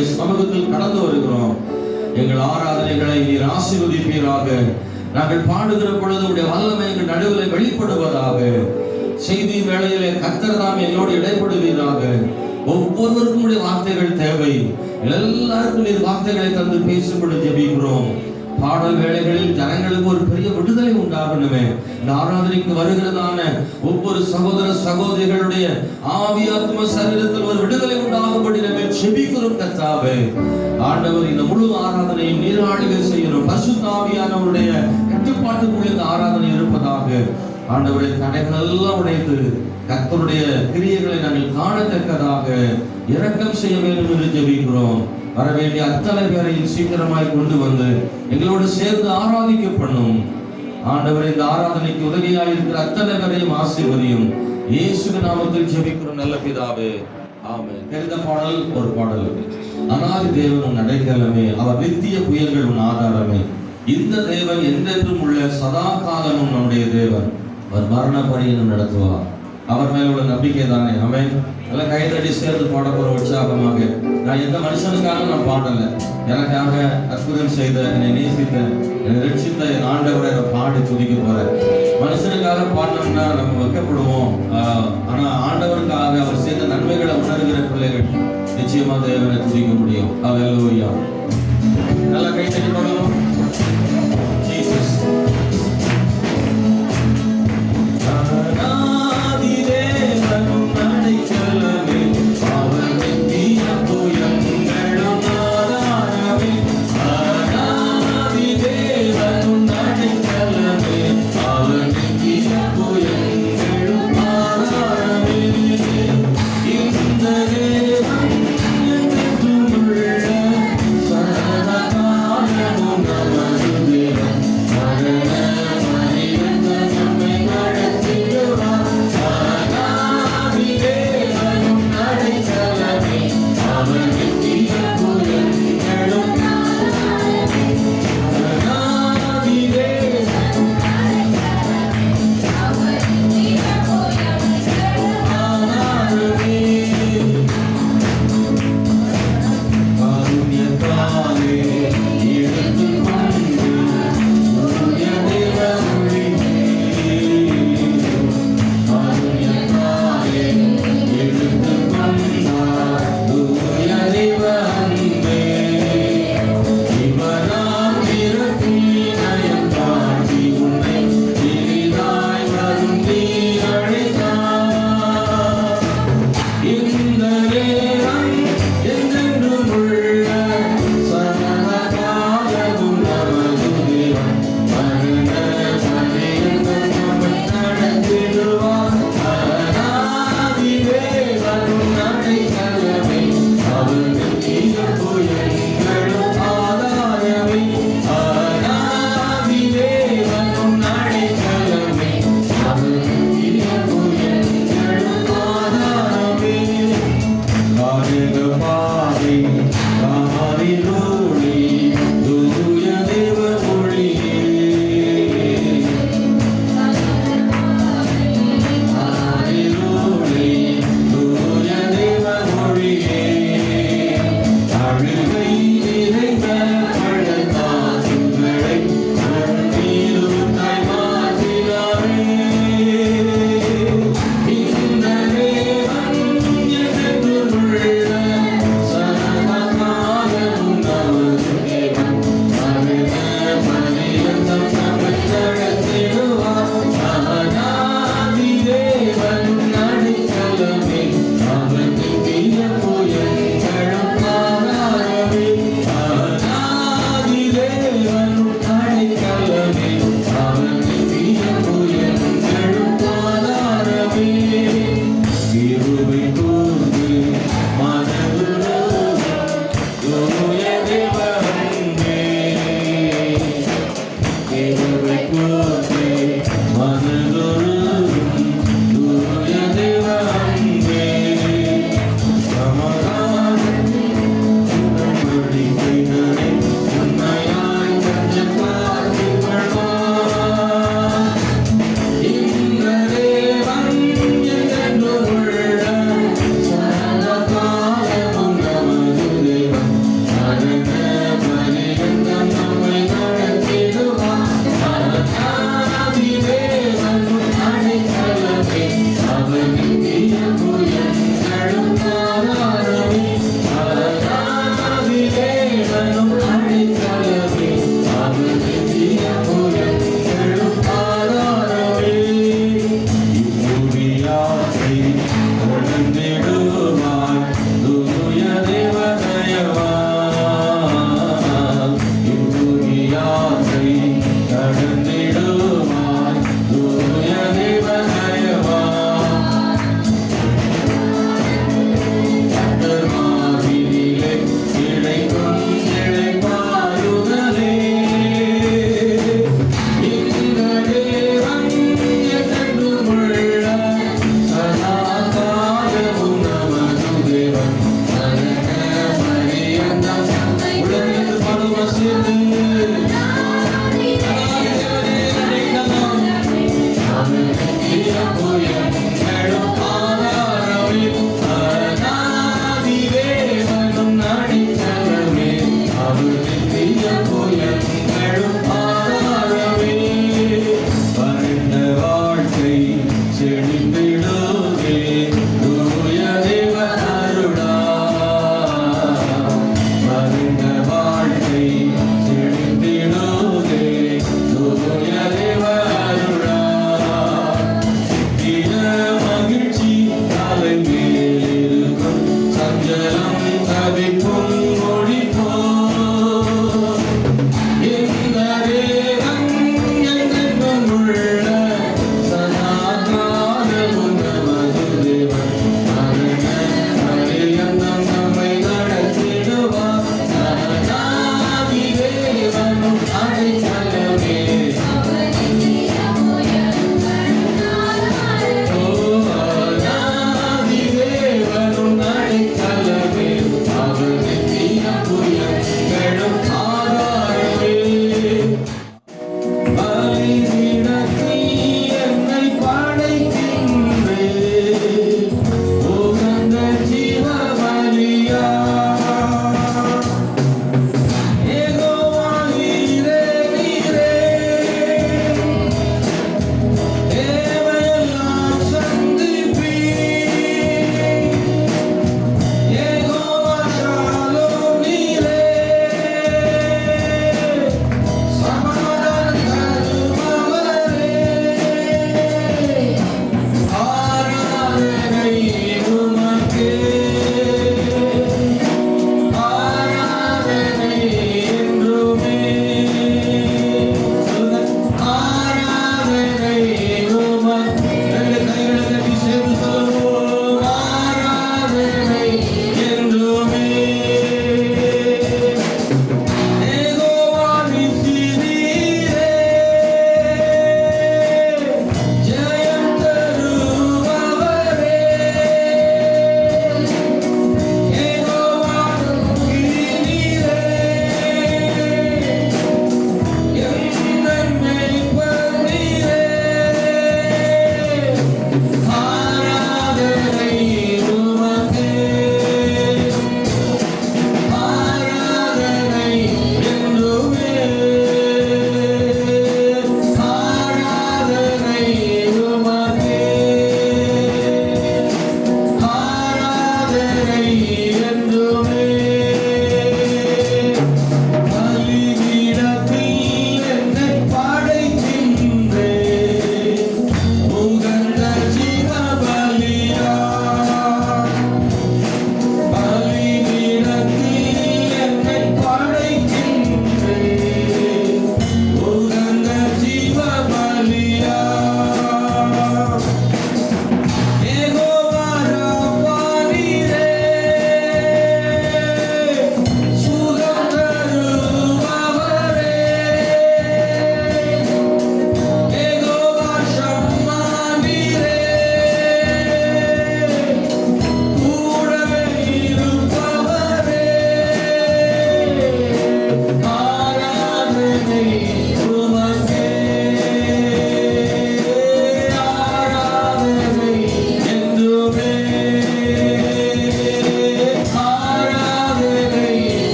உங்களுடைய சமூகத்தில் கடந்து வருகிறோம். எங்கள் ஆராதனைகளை நீர் ஆசீர்வதிப்பீராக. நாங்கள் பாடுகிற பொழுது உடைய வல்லமை எங்கள் நடுவில் வெளிப்படுவதாக. செய்தி வேளையிலே கர்த்தர் தாம் எங்களோடு இடைப்படுவீராக. ஒவ்வொருவருக்கும் உடைய வார்த்தைகள் தேவை. எல்லாருக்கும் நீர் வார்த்தைகளை தந்து பேசும்படி ஜெபிக்கிறோம். பாடல் வேளைகளில் ஜனங்களுக்கு ஒரு பெரிய விடுதலை உண்டாகணுமே. இந்த ஆராதனைக்கு வருகிறதான ஒவ்வொரு சகோதர சகோதரிகளுடைய ஆவியாத்ம சரீரத்தில் ஒரு விடுதலை உண்டாகும்படி நாங்கள் ஜெபிக்கிறோம் கர்த்தாவே. ஆண்டவர் இந்த முழு ஆராதனையை நீர் ஆளுகை செய்யணும். பரிசுத்த ஆவியானவருடைய கட்டுப்பாட்டுக்குள் இந்த ஆராதனை இருப்பதாக. ஆண்டவருடைய தடைகள் எல்லாம் உடைத்து கர்த்தருடைய கிரியைகளை நாங்கள் காணத்தக்கதாக இரக்கம் செய்ய வேண்டும் என்று ஜெபிக்கிறோம். வரவேண்டிய அத்தனை பேரையும் சீக்கிரமாய் கொண்டு வந்து எங்களோடு சேர்ந்து ஆராதிக்க பண்ணும். ஆண்டவர் இந்த ஆராதனைக்கு உதவியாக இருக்கிற அத்தனை பேரையும் ஆசீர்வதியும். இயேசுவின் நாமத்தில் ஜெபிக்கிறோம் நல்ல பிதாவே, ஆமென். தெரிந்த பாடல் ஒரு பாடல். அநாதி தேவன் உன் அடைக்கலமே, அவர் நித்திய புயல்கள் உன் ஆதாரமே. இந்த தேவன் என்றென்றும் உள்ள சதா காலமும் நம்முடைய தேவன். அவர் மரண பரியனும் நடத்துவார். அவர் மேல உள்ள நம்பிக்கை தானே. ஆமென். எல்லாம் கைதடி சேர்ந்து பாட போற உற்சாகமாக. நான் எந்த மனுஷனுக்காக நான் பாடல, எனக்காக அற்புதம் செய்த, என்னை நேசித்த, என்னை ரட்சித்த என் ஆண்டவரை நான் பாடி துதிக்க போறேன். மனுஷனுக்காக பாடினோம்னா நம்ம வைக்கப்படுவோம். ஆனா ஆண்டவருக்காக அவர் செய்த நன்மைகளை உணர்கிற பிள்ளைகள் நிச்சயமா தேவனை துதிக்க முடியும். அல்லேலூயா. நல்லா கைதடி பாடுவோம். ஜீசஸ்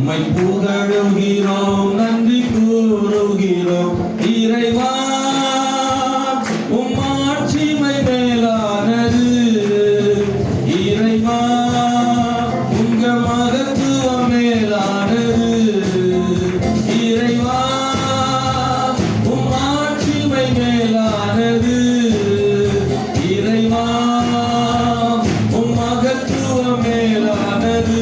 உம்மை புகழுகிறோம், நன்றி கூறுகிறோம் இறைவா. உம் ஆட்சிமை மேலானது இறைவா, உங்க மகத்துவம் மேலானது இறைவா, உம் ஆட்சிமை மேலானது இறைவா, உம் மகத்துவம் மேலானது.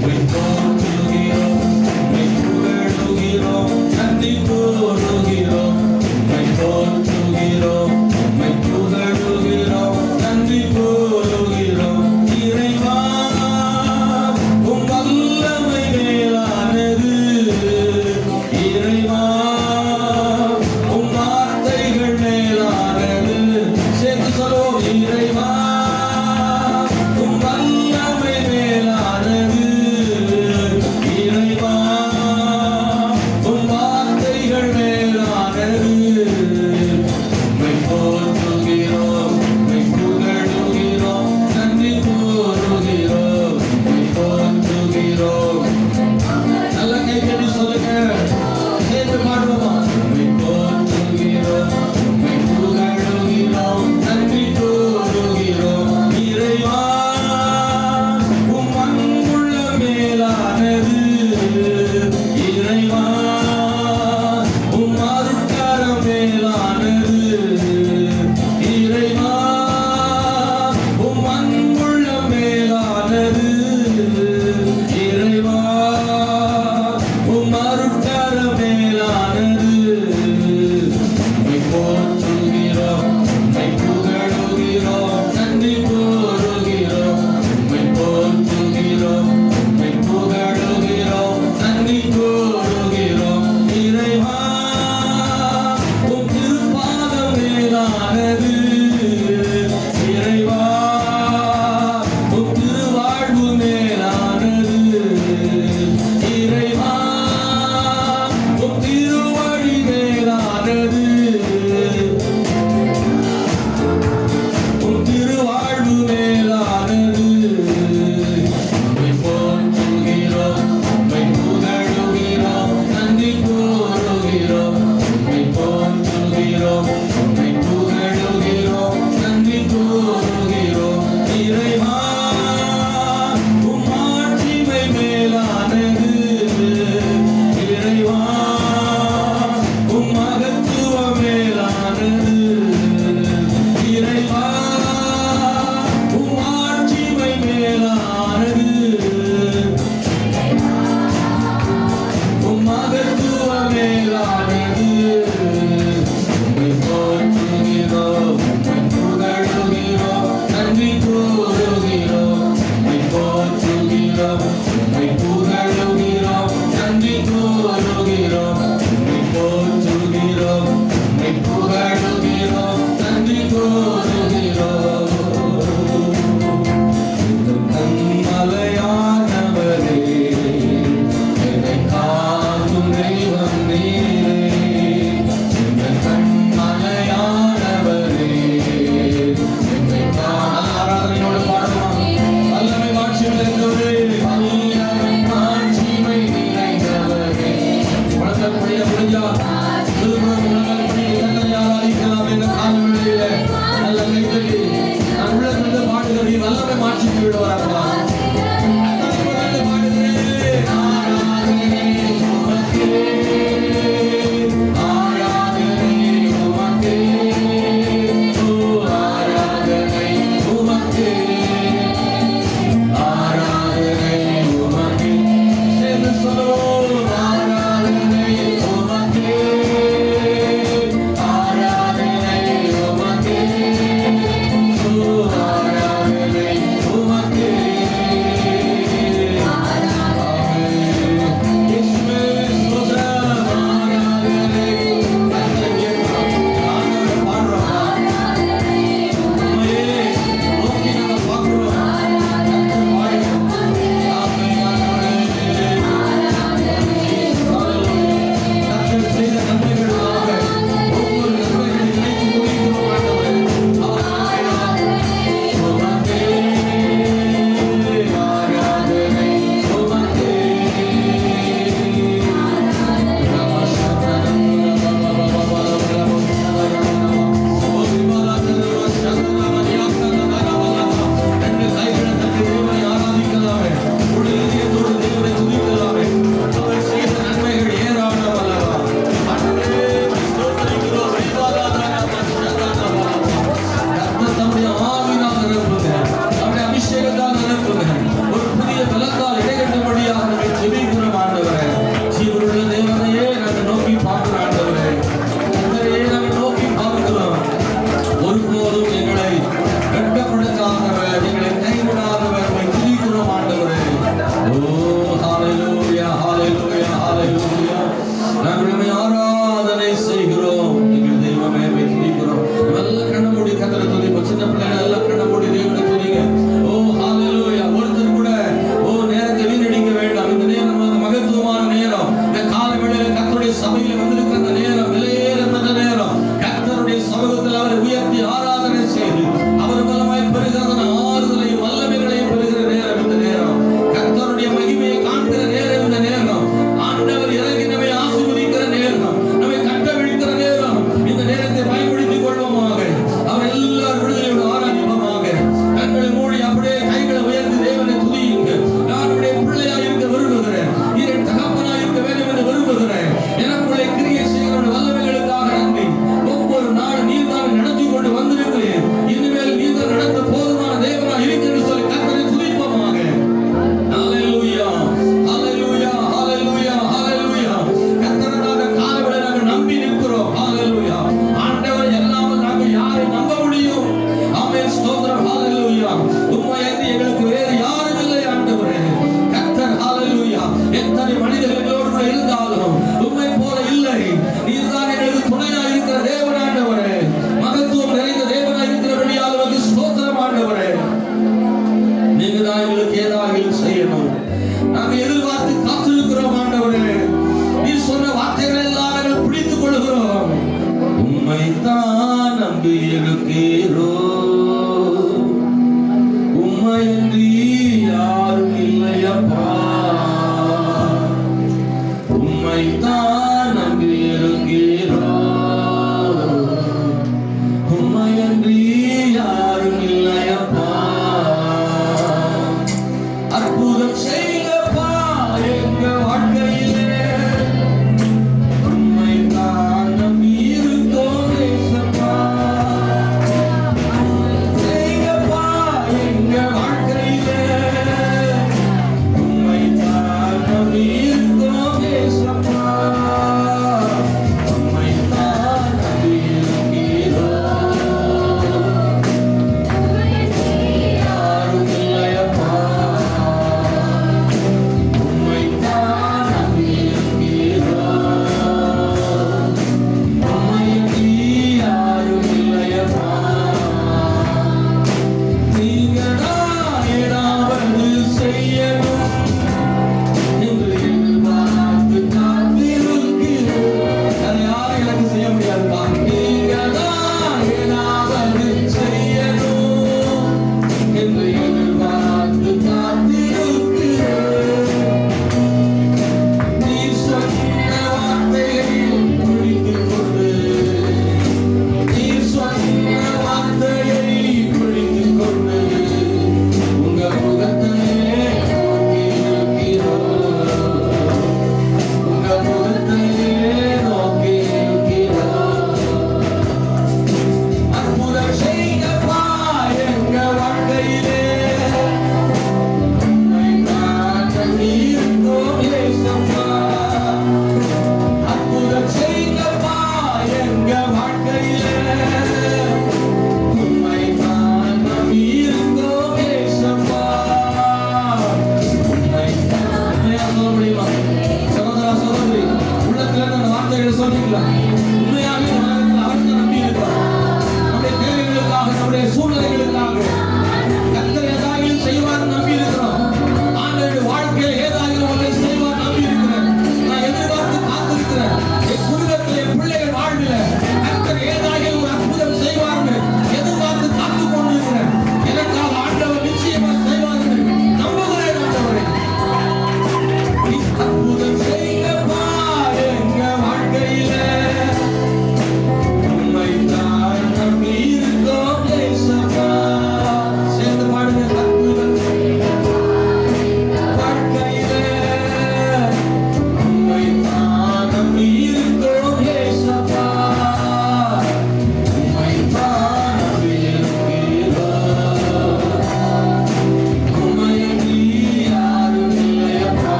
உம்மை போற்றுகிறோம், உம்மை புகழுகிறோம், நன்றி கூறுகிறோம்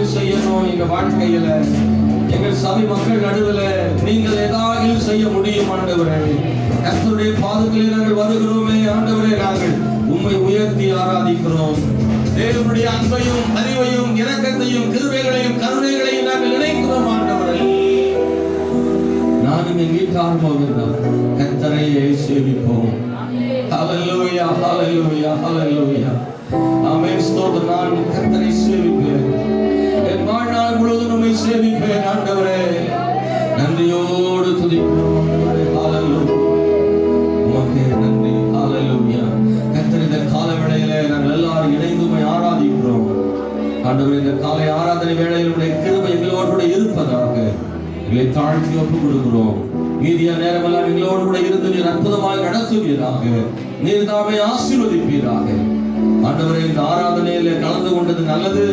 ஏதாவது செய்யணும் எங்க வாழ்க்கையில, எங்கள் சபை மக்கள் நடுவில் நீங்கள் ஏதாவது செய்ய முடியும் ஆண்டவரே. கர்த்தருடைய பாதத்திலே நாங்கள் வருகிறோமே ஆண்டவரே, நாங்கள் உம்மை உயர்த்தி ஆராதிக்கிறோம். தேவனுடைய அன்பையும் அறிவையும் இரக்கத்தையும் கிருபைகளையும் கருணைகளையும் நாங்கள் நினைக்கிறோம் ஆண்டவரே. நானும் என் வீட்டாரும் போகிறோம், கர்த்தரையே சேவிப்போம். ஹல்லேலூயா, ஹல்லேலூயா, ஹல்லேலூயா. ஆமென். ஸ்தோத்திரம். நான் கர்த்தரை சேவிப்பேன், என் வாழ்நாள் முழுவதும் உம்மை சேவிப்பேன் ஆண்டவரே. நன்றியோடு துதிக்கிறோம். ஹல்லேலூயா, உமக்கே நன்றி. ஹல்லேலூயா. கர்த்தர் இந்த கால வேளையிலே நாங்கள் எல்லாரும் இணைந்து உம்மை ஆராதிக்கிறோம் ஆண்டவரே. இந்த காலை ஆராதனை வேளையில் உடைய கிருபை எங்களோடு கூட இருப்பதாக எங்களை தாழ்த்தி ஒப்புக் கொடுக்கிறோம். மீதியா நேரமெல்லாம் எங்களோடு கூட இருந்து நீர் அற்புதமாக நடத்துவீராக, நீர் தாமே ஆசீர்வதிப்பீராக ஆண்டவரே. இந்த ஆராதனையில கலந்து கொண்டது நல்லது.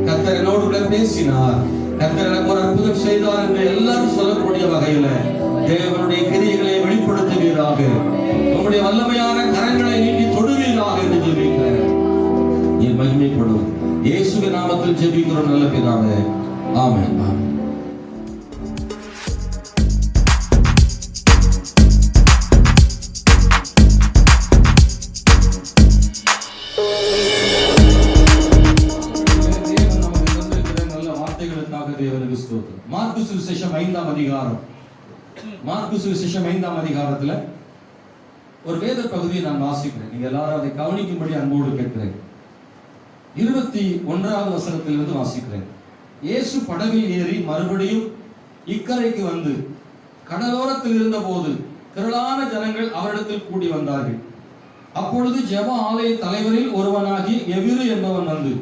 கர்த்தர் என்னோடு கூட பேசினார், கர்த்தர் எனக்கு ஒரு அற்புதம் செய்தார் என்று எல்லாரும் சொல்லக்கூடிய வகையில தேவனுடைய கிரியைகளை வெளிப்படுத்துவீராக, உங்களுடைய வல்லமையான கரங்களை நீட்டி தொடுவீராக என்று ஜெபிக்கிறேன். நீர் மகிமைப்படும் இயேசுவின் நாமத்தில் ஜெபிக்கிறோம் நல்ல பிதாவே. ஆமென். ஆமென். மார்க்கு சுவிசேஷம் 5ஆம் அதிகாரம். மார்க்கு சுவிசேஷம் 5ஆம் அதிகாரத்துல ஒரு வேத பகுதியை நான் வாசிக்கிறேன். நீங்க எல்லாரும் அதை கவனிக்கும்படி அன்போடு கேட்கிறேன். 21வது வசனத்திலிருந்து வாசிக்கிறேன். இயேசு படவில் ஏறி மறுபடியும் இக்கரைக்கு வந்து கடலோரத்தில் இருந்த போது திரளான ஜனங்கள் அவரிடத்தில் கூடி வந்தார்கள். அப்பொழுது ஜெப ஆலய தலைவரில் ஒருவனாகி எவிரு என்பவன் வந்து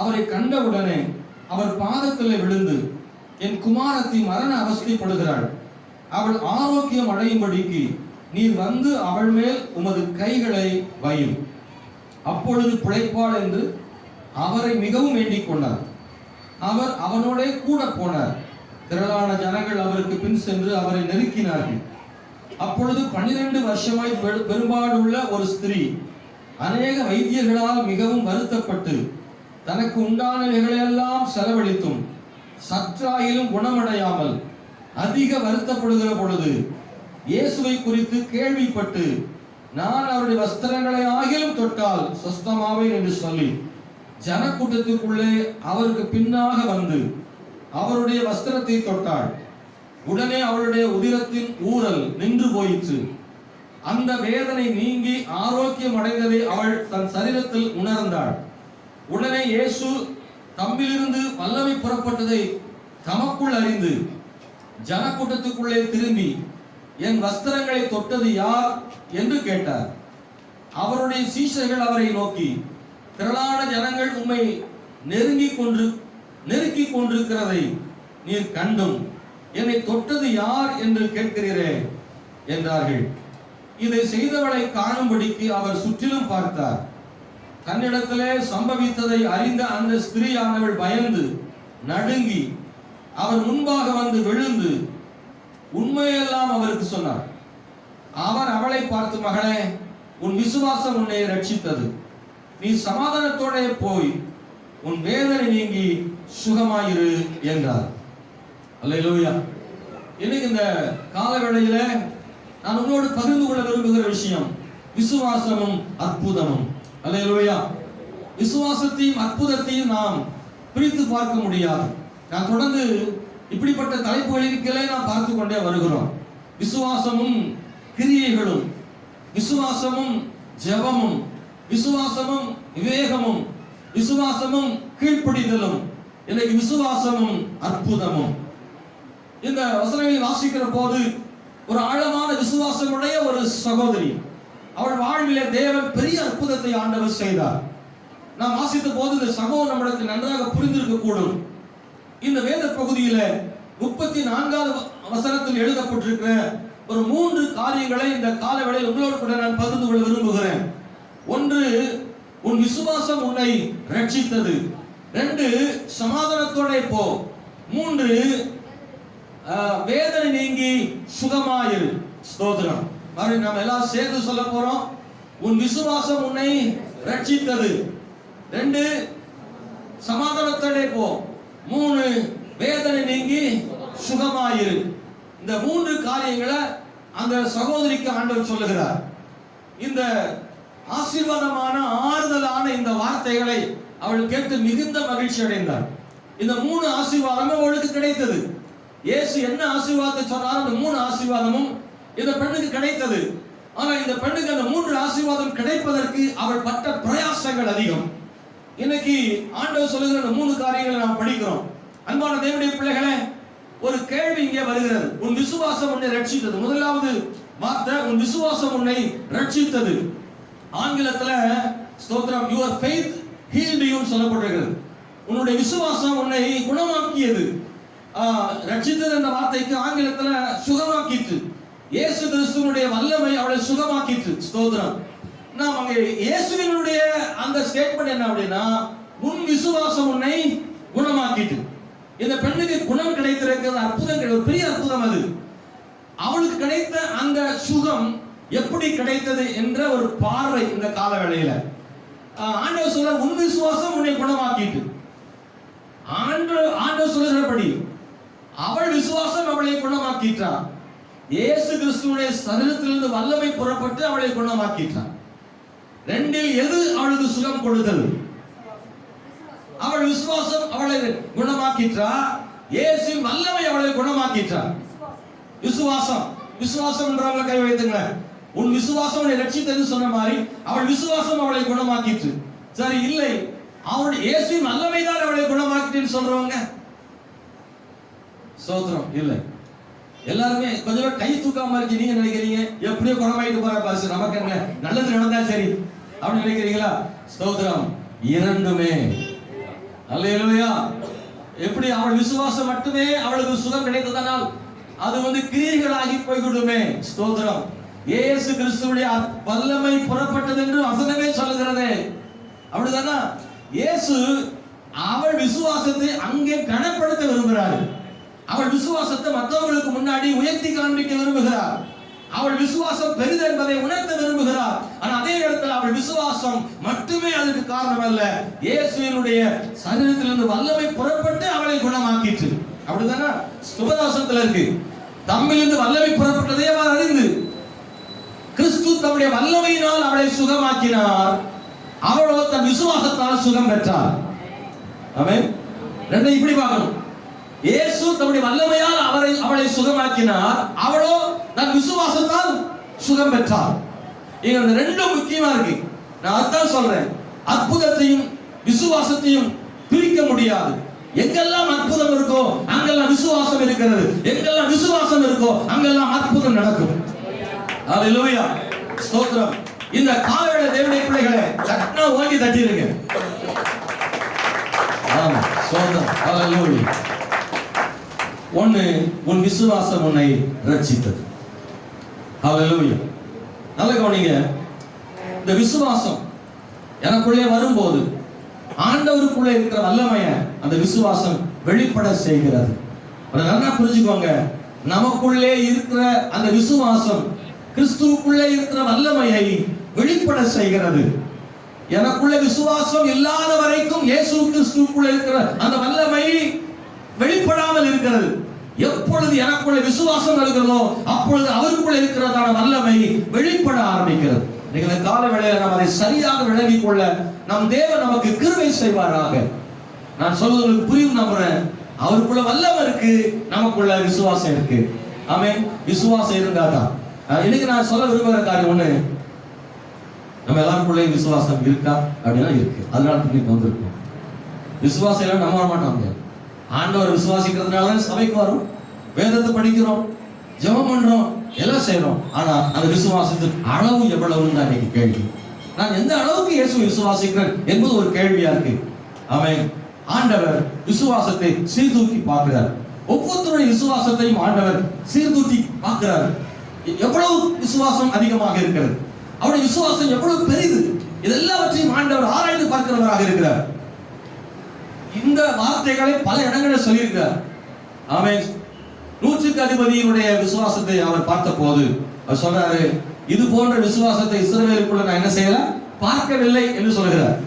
அவரை கண்டவுடனே அவர் பாதத்தில் விழுந்து, என் குமாரத்தி மரண அவஸ்தைப்படுகிறாள், அவள் ஆரோக்கியம் அடையும்படிக்கு நீர் வந்து அவள் மேல் உமது கைகளை வையும், அப்பொழுது பிழைப்பாள் என்று அவரை மிகவும் வேண்டிக் கொண்டார். அவர் அவனோட கூட போனார். திரளான ஜனங்கள் அவருக்கு பின் சென்று அவரை நெருக்கினார்கள். அப்பொழுது 12 வருஷமாய் பெரும்பாடுள்ள ஒரு ஸ்திரீ அநேக வைத்தியர்களால் மிகவும் வருத்தப்பட்டு தனக்கு உண்டானவைகளையெல்லாம் செலவழித்தும் சற்றாயிலும் குணமடையாமல் அதிக வருத்தப்படுகிற பொழுது இயேசுவை குறித்து கேள்விப்பட்டு, நான் அவருடைய வஸ்திரங்களை ஆகிலும் தொட்டால் சொஸ்தமாவேன் என்று சொல்லி ஜனக்கூட்டத்துக்குள்ளே அவருக்கு பின்னாக வந்து அவருடைய வஸ்திரத்தை தொட்டாள். உடனே அவளுடைய உதிரத்தின் ஊறல் நின்று போயிற்று. அந்த வேதனை நீங்கி ஆரோக்கியம் அடைந்ததை அவள் தன் சரீரத்தில் உணர்ந்தாள். உடனே இயேசு தம்மிலிருந்து வல்லமை புறப்பட்டதை தமக்குள் அறிந்து ஜனக்கூட்டத்துக்குள்ளே திரும்பி, என் வஸ்திரங்களை தொட்டது யார் என்று கேட்டார். அவருடைய சீஷர்கள் அவரை நோக்கி, திரளான ஜனங்கள் உம்மை நெருக்கி கொண்டிருக்கிறதை நீர் கண்டும் என்னை தொட்டது யார் என்று கேட்கிறீரே என்றார்கள். இதை செய்தவளை காணும்படிக்கு அவர் சுற்றிலும் பார்த்தார். தன்னிடத்திலே சம்பவித்ததை அறிந்த அந்த ஸ்திரீயானவள் பயந்து நடுங்கி அவர் முன்பாக வந்து விழுந்து உண்மையெல்லாம் அவருக்கு சொன்னார். அவர் அவளை பார்த்து, மகளே, உன் விசுவாசம் உன்னை ரட்சித்தது, நீ சமாதானத்தோட போய் உன் வேதனை நீங்கி சுகமாயிரு என்றார். அல்லேலூயா. இன்னைக்கு இந்த காலவேளையில நான் உங்களோடு பகிர்ந்து கொள்ள விரும்புகிற விஷயம் விசுவாசமும் அற்புதமும். அல்லேலூயா. விசுவாசத்தையும் அற்புதத்தையும் நாம் பிரித்து பார்க்க முடியாது. நான் தொடர்ந்து இப்படிப்பட்ட தலைப்புகளிலே நாம் பார்த்து கொண்டே வருகிறோம். விசுவாசமும் கிரியைகளும், விசுவாசமும் ஜெபமும், விசுவாசமும் விவேகமும், விசுவாசமும் கீழ்ப்படிதலும், இன்னைக்கு விசுவாசமும் அற்புதமும். இந்த வசனங்களில் வாசிக்கிற போது ஒரு ஆழமான விசுவாசமுடைய ஒரு சகோதரி, அவள் வாழ்விலே தேவன் பெரிய அற்புதத்தை ஆண்டவர் செய்தார். நாம் வாசித்த போது இந்த சம்பவம் நம்மளுக்கு நன்றாக புரிந்திருக்க கூடும். இந்த வேத பகுதியில 34வது வசனத்தில் எழுதப்பட்டிருக்கிற ஒரு 3 காரியங்களை இந்த காலவேளையில் உங்களோடு கூட நான் பகிர்ந்து கொள்ள விரும்புகிறேன். 1, உன் விசுவாசம் உன்னை ரட்சித்தது. 2, சமாதானத்தோட போ. 3, வேதனை நீங்கி சுகமாயிரு. ஸ்தோத்திரம். நாம் எல்லாம் சேர்ந்து சொல்ல போறோம். உன் விசுவாசம் உன்னை ரட்சித்தது. 2, சமாதானத்தோட போ. சுகமாயிரு. இந்த 3 காரியங்களை அந்த சகோதரிக்கு ஆண்டவர் சொல்லுகிறார். இந்த ஆசீர்வாதமான ஆறுதலான இந்த வார்த்தைகளை அவள் கேட்டு மிகுந்த மகிழ்ச்சி அடைந்தார். இந்த 3 ஆசீர்வாதமும் அவளுக்கு கிடைத்தது. இயேசு என்ன ஆசீர்வாதத்தை சொன்னாரோ அந்த 3 ஆசீர்வாதமும் இந்த பெண்ணுக்கு கிடைத்தது. ஆனா இந்த பெண்ணுக்கு அந்த 3 ஆசீர்வாதம் கிடைப்பதற்கு அவள் பட்ட பிரயாசங்கள் அதிகம். இன்னைக்கு ஆண்டவர் சொல்லுகிற அந்த 3 காரியங்களை நாம் படிக்கிறோம். அன்பான தேவனுடைய பிள்ளைகளே, ஒரு கேள்வி இங்கே வருகிறது. உன் விசுவாசம் உன்னை ரட்சித்தது. முதலாவது வார்த்தை, உன் விசுவாசம் உன்னை ரட்சித்தது. ஆங்கிலத்துல ஸ்தோத்திரம், your faith healed you சொல்லப்பட்டிருக்கிறது. உன்னுடைய விசுவாசம் உன்னை குணமாக்கியது. ரட்சித்தது என்ற வார்த்தைக்கு ஆங்கிலத்துல சுகமாக்கிற்று. இயேசு கிறிஸ்துவினுடைய வல்லமை அவளை சுகமாக்கிற்று. ஸ்தோத்திரம். நாம் அங்கே இயேசுவினுடைய அந்த ஸ்டேட்மெண்ட் என்ன அப்படின்னா, உன் விசுவாசம் உன்னை குணமாக்கிட்டு. இந்த பெண்ணுக்கு குணம் கிடைத்திருக்கிறது, அற்புதம், ஒரு பெரிய அற்புதம் அது. அவளுக்கு கிடைத்த அந்த சுகம் எப்படி கிடைத்தது என்ற ஒரு பார்வை இந்த கால வேளையில ஆண்டவர் சொல்ற, உன் விசுவாசம் உன்னை குணமாக்கிட்டு. ஆண்டவர் சொல்லுகிறபடி அவள் விசுவாசம் அவளை குணமாக்கிட்டார். இயேசு கிறிஸ்துவுடைய சரீரத்திலிருந்து வல்லமை புறப்பட்டு அவளை குணமாக்கிட்டார். ரெண்டில் எது அவளுக்கு சுகம் கொடுத்தது? அவள் விசுவாசம் அவளை குணமாக்கிட்டா, இயேசுவின் வல்லமை அவளை குணமாக்கிட்டா. விசுவாசம், விசுவாசம் என்றவங்க கை வைத்துங்க. உன் விசுவாசம் உன்னை ரட்சித்தது சொன்ன மாதிரி அவள் விசுவாசம் அவளை குணமாக்கிட்டு. சரி, இல்லை, அவள் இயேசுவின் வல்லமை தான் அவளை குணமாக்கிட்டுன்னு சொல்றவங்க சோத்திரம் இல்லை. எல்லாருமே கொஞ்சம் பேர் கை தூக்காம இருக்கு. நீங்க நினைக்கிறீங்க எப்படியோ குணமாயிட்டு போற பாஸ், நமக்கு என்ன நல்லது நடந்தா சரி அப்படின்னு நினைக்கிறீங்களா? ஸ்தோத்திரம். இரண்டுமே. அல்லேலூயா. எப்படி அவள் விசுவாசம் மட்டுமே அவளுக்கு சுகம் கிடைத்ததனால் அது கிரியைகளாகி போய்விடுமே. ஸ்தோத்திரம். இயேசு கிறிஸ்துவுடைய வல்லமை புறப்பட்டது என்று வசனமே சொல்லுகிறது. அப்படிதானா? இயேசு அவள் விசுவாசத்தை அங்கே கனப்படுத்த விரும்புகிறார். அவள் விசுவாசத்தை மற்றவர்களுக்கு முன்னாடி உயர்த்தி காண்பிக்க விரும்புகிறார். அவள் விசுவாசம் பெரிது என்பதை உணர்த்த விரும்புகிறார். ஆனால் அதே இடத்துல அவள் விசுவாசம் மட்டுமே அதுக்கு காரணம் அல்ல. இயேசுவினுடைய சரீரத்திலிருந்து வல்லமை புறப்பட்டு அவளை குணமாக்கிற்று. அப்படிதானா? சுபதாசத்துல இருக்கு, தம்மிலிருந்து வல்லமை புறப்பட்டதே அவர் அறிந்து கிறிஸ்து தம்முடைய வல்லமையினால் அவளை சுகமாக்கினார். அவளோ தன் விசுவாசத்தால் சுகம் பெற்றார். ஆமென். ரெண்டையும் இப்படி பார்க்கணும். இயேசு தம்முடைய வல்லமையால் அவளை சுகமாக்கினார். அவளோ தன் விசுவாசத்தால் சுகம் பெற்றார். இங்க இந்த ரெண்டும் முக்கியமா இருக்கு. நான் அதான் சொல்றேன், அற்புதத்தையும் விசுவாசத்தையும் பிரிக்க முடியாது. எங்கெல்லாம் அற்புதம் இருக்கோ அங்கெல்லாம் விசுவாசம் இருக்கிறது. எங்கெல்லாம் விசுவாசம் இருக்கோ அங்கெல்லாம் அற்புதம் நடக்கும். ஹல்லேலூயா. ஸ்தோத்திரம். இந்த காலையில தேவனுடைய பிள்ளைகளே சட்டனா ஓங்கி தட்டிருங்க. ஆமா, ஸ்தோத்திரம். ஹல்லேலூயா. ஒன்னு, உன் விசுவாசம் உன்னை ரட்சித்தது. ஹல்லேலூயா. நல்ல கவனிங்க. இந்த விசுவாசம் எனக்குள்ளே வரும்போது ஆண்டவருக்குள்ளே இருக்கிற வல்லமைய அந்த விசுவாசம் வெளிப்பட செய்கிறது. அதை நல்லா புரிஞ்சுக்கோங்க. நமக்குள்ளே இருக்கிற அந்த விசுவாசம் கிறிஸ்துவுக்குள்ளே இருக்கிற வல்லமையை வெளிப்பட செய்கிறது. எனக்குள்ள விசுவாசம் இல்லாத வரைக்கும் இயேசு கிறிஸ்துவுக்குள்ளே இருக்கிற அந்த வல்லமை வெளிப்படாமல் இருக்கிறது. எப்பொழுது எனக்குள்ள விசுவாசம் இருக்கிறதோ அப்பொழுது அவருக்குள்ள இருக்கிறதான வல்லமை வெளிப்பட ஆரம்பிக்கிறது. இந்த கால வேளையில நாம் அதை சரியாக விளங்கிக் கொள்ள நம் தேவன் நமக்கு கிருபை செய்வாராக. நான் சொல்வதற்கு புரியும் நம்புறேன். அவருக்குள்ள வல்லமை இருக்கு, நமக்குள்ள விசுவாசம் இருக்கு. ஆமென். விசுவாசம் இருந்தாதான். இன்னைக்கு நான் சொல்ல விரும்புகிற காரியம் ஒண்ணு, நம்ம எல்லாருக்குள்ளே விசுவாசம் இருக்கா அப்படின்னா இருக்கு. அதனால இன்னைக்கு வந்திருக்கோம். விசுவாசம் எல்லாம் நம்ப மாட்டாங்க. ஆண்டவர் விசுவாசிக்கிறதுனால சபைக்கு வரும், வேதத்தை படிக்கிறோம், ஜெபம் பண்றோம், எல்லாம் செய்யறோம். ஆனா அந்த விசுவாசத்துக்கு அளவு எவ்வளவுன்னு தான் இன்னைக்கு கேள்வி. நான் எந்த அளவுக்கு இயேசு விசுவாசிக்கிறேன் என்பது ஒரு கேள்வியா இருக்கு. ஆமென். ஆண்டவர் விசுவாசத்தை சீர்தூக்கி பார்க்கிறார். ஒவ்வொருத்தருடைய விசுவாசத்தையும் ஆண்டவர் சீர்தூக்கி பார்க்கிறார். எவ்வளவு விசுவாசம் அதிகமாக இருக்கிறது, அவருடைய விசுவாசம் எவ்வளவு பெரிது, இதெல்லாவற்றையும் ஆண்டவர் ஆராய்ந்து பார்க்கிறவராக இருக்கிறார். இந்த வார்த்தைகளை பல இடங்களில் சொல்லியிருக்கிறார். ஆமென். 100க்கு அதிபதியினுடைய விசுவாசத்தை அவர் பார்த்த போது அவர் சொல்றாரு, இது போன்ற விசுவாசத்தை இஸ்ரவேலுக்குள்ள நான் என்ன செய்யல, பார்க்கவில்லை என்று சொல்கிறார்.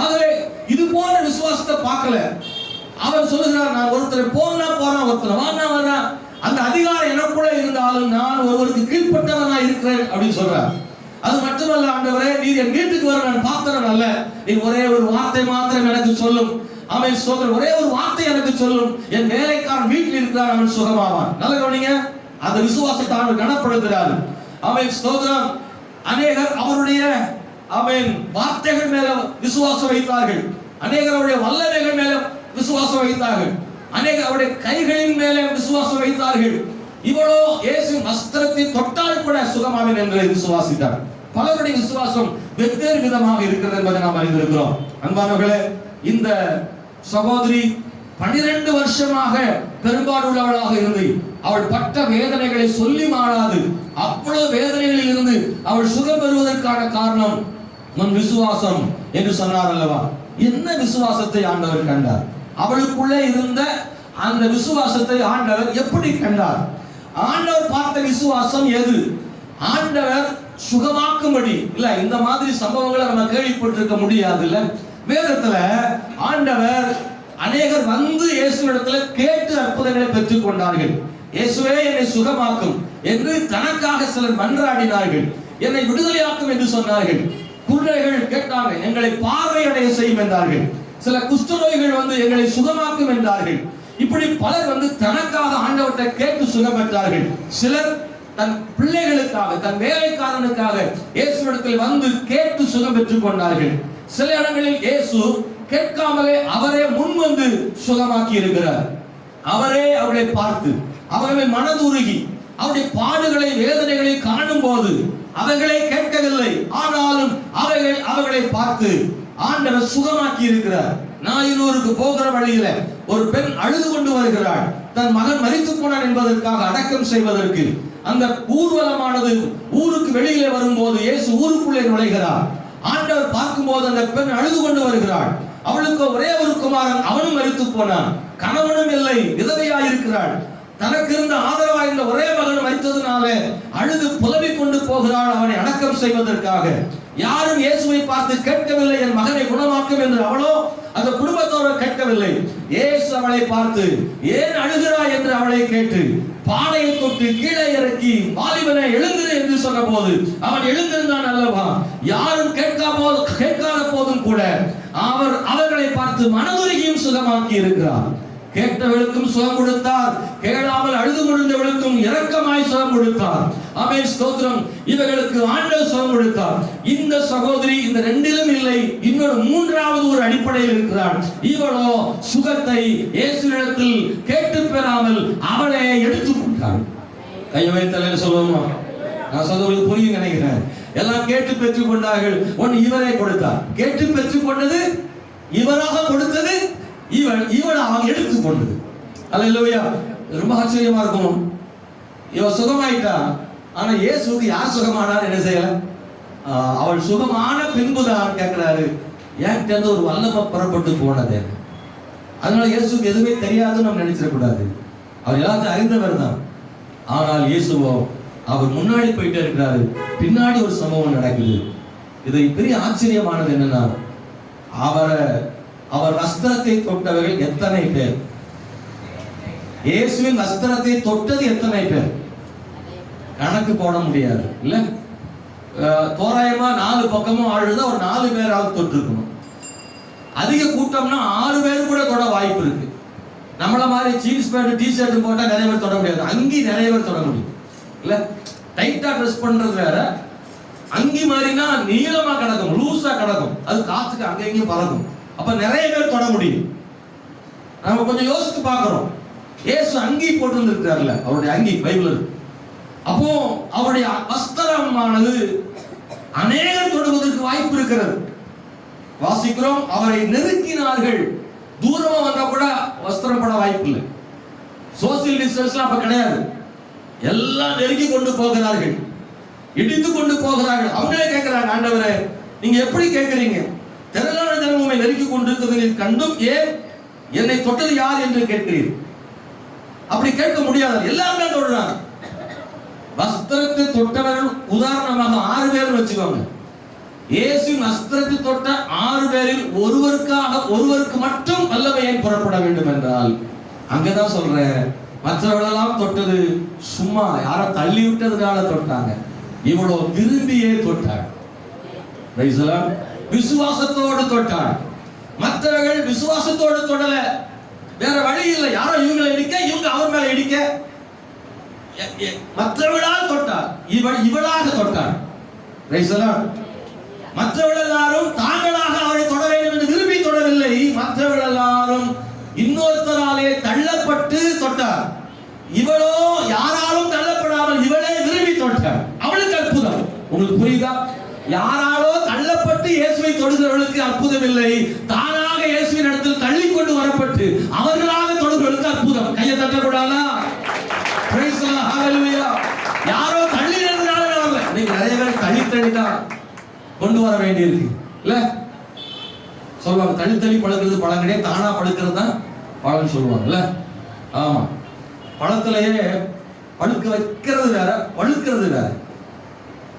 ஆகவே இது போன்ற விசுவாசத்தை பார்க்கல. அவர் சொல்லுகிறார், நான் ஒருத்தரை போனா போறான், ஒருத்தர் வானா வர்றான், அந்த அதிகாரம் எனக்குள்ள இருந்தாலும் நான் ஒருவருக்கு கீழ்ப்பட்டவனா இருக்கிறேன் அப்படின்னு சொல்றார். அது மட்டுமல்ல, ஆண்டவரே நீர் என் வீட்டுக்கு வர நான் பாத்திரம் அல்ல, நீ ஒரே ஒரு வார்த்தை மாத்திரம் எனக்கு சொல்லும். அவன் சொல்ற ஒரே ஒரு வார்த்தை எனக்கு சொல்லும், என் வேலைக்காரன் வீட்டில் இருக்கிறான், அவன் சுகமாவான். நல்ல கவனிங்க, அந்த விசுவாசத்தை அவர் கனப்படுத்துகிறார். அவன் ஸ்தோத்திரம். அநேகர் அவருடைய அவன் வார்த்தைகள் மேல விசுவாசம் வைத்தார்கள், அநேகர் அவருடைய வல்லமைகள் மேல விசுவாசம் வைத்தார்கள், அநேகர் அவருடைய கைகளின் மேல விசுவாசம் வைத்தார்கள். இவளோ இயேசு வஸ்திரத்தை தொட்டால் கூட சுகமாவேன் என்று விசுவாசித்தார். பலருடைய விசுவாசம் வெவ்வேறு விதமாக இருக்கிறது என்பதை நாம் அறிந்திருக்கிறோம். அன்பானவர்களே, இந்த சகோதரி 12 வருஷமாக பெரும்பாடு உள்ளவளாக இருந்து அவள் பட்ட வேதனைகளை சொல்லி மாறாது அவ்வளவு வேதனைகளில் இருந்து அவள் சுகம் பெறுவதற்கான காரணம் உன் விசுவாசம் என்று சொன்னார் அல்லவா? என்ன விசுவாசத்தை ஆண்டவர் கண்டார்? அவளுக்குள்ளே இருந்த அந்த விசுவாசத்தை ஆண்டவர் எப்படி கண்டார்? ஆண்டவர் பார்த்த விசுவாசம் எது? ஆண்டவர் சுகமாக்கும்படி இல்ல, இந்த மாதிரி சம்பவங்களை நம்ம கேள்விப்பட்டிருக்க முடியாது இல்ல. வேதத்துல ஆண்டவர் அநேகர் வந்து இயேசுவிடத்துல கேட்டு அற்புதங்களை பெற்றுக் கொண்டார்கள். இயேசுவே என்னை சுகமாக்கும் என்று தனக்காக சிலர் மன்றாடினார்கள். என்னை விடுதலையாக்கும் என்று சொன்னார்கள். குருடர்கள் கேட்டாங்க, எங்களை பார்வையடைய செய்யும் என்றார்கள். சில குஷ்டநோய்கள் வந்து எங்களை சுகமாக்கும் என்றார்கள். இப்படி பலர் வந்து தனக்காக ஆண்டவர்கிட்ட கேட்டு சுகம் பெற்றார்கள். சிலர் தன் பிள்ளைகளுக்காக, தன் வேலைக்காரனுக்காக இயேசுவிடத்தில் வந்து கேட்டு சுகம் பெற்றுக் கொண்டார்கள். சில இடங்களில் இயேசு கேட்காமலே அவரே முன் வந்து சுகமாக்கி இருக்கிறார். அவரே அவர்களை பார்த்து அவர்களை மனதுருகி அவருடைய பாடுகளை வேதனைகளை காணும் போது அவர்களை கேட்கவில்லை, ஆனாலும் அவர்களை பார்த்து ஆண்டவர் சுகமாக்கி இருக்கிறார். நாயினூருக்கு போகிற வழியில ஒரு பெண் அழுது கொண்டு வருகிறாள். தன் மகன் மரித்து போனான் என்பதற்காக அடக்கம் செய்வதற்கு அந்த ஊர்வலமானது ஊருக்கு வெளியிலே வரும்போது இயேசு ஊருக்குள்ளே நுழைகிறார். ஆண்டவர் பார்க்கும்போது அந்த பெண் அழுது கொண்டு வருகிறாள். அவளுக்கு ஒரே ஒரு குமாரன், அவனும் மரித்து போனான், கணவனும் இல்லை, விதவையாயிருக்கிறாள். தனக்கு இருந்த ஆதரவா இருந்த ஒரே மகன் மரித்ததுனால அழுது புலம்பிக் கொண்டு போகிறாள் அவனை அடக்கம் செய்வதற்காக. யாரும் இயேசுவை பார்த்து கேட்கவில்லை, என் மகனை குணமாக்கும் என்று அவளோ அந்த குடும்பத்தோடு கேட்கவில்லை. இயேசு அவளை பார்த்து ஏன் அழுகிறாய் என்று அவளை கேட்டு பானையை தொட்டு கீழே இறக்கி வாலிபனை எழுந்திரு என்று சொன்ன போது அவன் எழுந்திருந்தான் அல்லவா? யாரும் கேட்காத போதும் கூட அவர்களை பார்த்து மனதுருகியும் சுகமாக்கி இருக்கிறார். கேட்டவளுக்கும் சுகம் கொடுத்தார், கேளாமல் அழுது கொண்டவளுக்கும் இரக்கமாய் சுகம் கொடுத்தார். ஆமென், ஸ்தோத்திரம். இவர்களுக்கு ஆண்டவர் சுகம் கொடுத்தார். இந்த சகோதரி இந்த ரெண்டிலும் இல்லை, இன்னொரு மூன்றாவது ஒரு அடிப்படையில் இருக்கிறார். இவளோ சுகத்தை இயேசுவிடத்தில் கேட்டு பெறாமல் அவளே எடுத்துக்கொண்டாள். கையை வைத்தல் சொல்லுவோமா? நான் சொல்றது புரியும் நினைக்கிறேன். எல்லாம் கேட்டு பெற்றுக் கொண்டார்கள். ஒன்று இவரே கொடுத்தார். கேட்டு பெற்றுக் கொண்டது இவராக கொடுத்தது இவள் அவன் எடுத்துக்கொண்டது. அல்லேலூயா. ரொம்ப ஆச்சரியமா இருக்கும். இவ சுகமாயிட்டா, ஆனா இயேசுக்கு யார் சுகமானார் என்ன செய்யல? அவள் சுகமான பின்புதான் கேட்கிறாரு, ஏன்ட்டு ஒரு வல்லமை புறப்பட்டு போனது. அதனால இயேசுக்கு எதுவுமே தெரியாதுன்னு நம்ம நினைச்சிடக்கூடாது. அவர் எல்லாத்தையும் அறிந்தவர் தான். ஆனால் இயேசுவோ அவர் முன்னாடி போயிட்டே இருக்கிறாரு. பின்னாடி ஒரு சம்பவம் நடக்குது. இது பெரிய ஆச்சரியமானது என்னன்னா, அவர் வஸ்திரத்தை தொட்டவர்கள் எத்தனை பேர்? இயேசுவின் வஸ்திரத்தை தொட்டது எத்தனை பேர்? கணக்கு போட முடியாது இல்ல. தோராயமா 4 பக்கமும் ஆளுத ஒரு 4 பேராவது தொட்டிருக்கணும். அதிக கூட்டம்னா 6 பேர் கூட தொட வாய்ப்பு இருக்கு. நம்மள மாதிரி ஜீன்ஸ் பேண்ட் டி-ஷர்ட் போட்டா நிறைய பேர் தொட முடியாது. அங்கி நிறைய பேர் தொட முடியும் இல்ல. டைட்டா ட்ரெஸ் பண்றது வேற, அங்கி மாதிரினா நீளமா கிடக்கும், லூசா கிடக்கும், அது காத்துக்கு அங்க இங்கேயும் பறக்கும். அப்ப நிறைய பேர் தொட முடியும். நம்ம கொஞ்சம் யோசித்து பார்க்கிறோம். இயேசு அங்கி போட்டு இருந்திருக்காருல்ல, அவருடைய அங்கி பைபிள். அப்போ அவருடைய வஸ்திரமானது அநேகர் தொடுவதற்கு வாய்ப்பு இருக்கிறது. வாசிக்கிறோம், அவரை நெருக்கினார்கள். தூரமா வந்தா கூட வஸ்திரம் பட வாய்ப்பு இல்லை. சோசியல் டிஸ்டன்ஸ்லாம் அப்ப கிடையாது. எல்லாம் நெருக்கி கொண்டு போகிறார்கள், இடித்து கொண்டு போகிறார்கள். அவங்களே கேட்கிறாங்க, ஆண்டவரே நீங்க எப்படி கேட்கிறீங்க? திரளான ஜனம் உம்மை நெருக்கி கொண்டிருக்கிறதை கண்டும் ஏன் என்னை தொட்டது யார் என்று கேட்கிறீர்? அப்படி கேட்க முடியாது. எல்லாருமே தொடுறாங்க. வஸ்திரத்தை தொட்டவர்கள் உதாரணமாக 6 பேர் வச்சுக்கோங்க. இயேசுவின் வஸ்திரத்தை தொட்ட 6 பேரில் ஒருவருக்கு மட்டும் வல்லமையை புறப்பட வேண்டும் என்றால் அங்கதான் சொல்றேன், மற்றவர்களெல்லாம் தொட்டது சும்மா யாரோ தள்ளி விட்டதுனால தொட்டாங்க, இவ்வளவு விரும்பியே தொட்டார். விசுவாசத்தோடு தொட்டார். மற்றவர்கள் விசுவாசத்தோடு தொடல, வேற வழி இல்லை, யாரோ இவங்களை இடிக்க, இவங்க அவர் மேல இடிக்க, மற்றவர்களால் தொட்டார், இவளாக தொட்டார். மற்றவர்கள் எல்லாரும் தாங்களாக அவரை தொட வேண்டும் என்று விரும்பி தொடவில்லை, மற்றவர்கள் எல்லாரும் இன்னொருத்தராலே தள்ளப்பட்டு தொட்டார். இவளோ யாராலும் தள்ளப்படாமல் இவளே விரும்பி தொட்டார். அவளுக்கு அற்புதம். உங்களுக்கு புரியுதா? யாராலோ தள்ளப்பட்டு இயேசுவை தொடுகிறவர்களுக்கு அற்புதம் இல்லை, தானாக இயேசுவின் இடத்தில் தள்ளி கொண்டு வரப்பட்டு அவர்களாக தொடுகிறவர்களுக்கு அற்புதம். கையை தட்டக்கூடாதா? யாரோ தள்ளி இருந்தனால வரல, நீங்க நிறைய பேர் தள்ளி தான் கொண்டு வர வேண்டியிருக்கு இல்ல. சொல்லுவாங்க தள்ளி பழுக்கிறது பழம் கிடையாது, தானா பழுக்கிறது தான் பழம் சொல்லுவாங்கல்ல. ஆமா, பழத்திலேயே பழுக்க வைக்கிறது வேற, பழுக்கிறது வேற.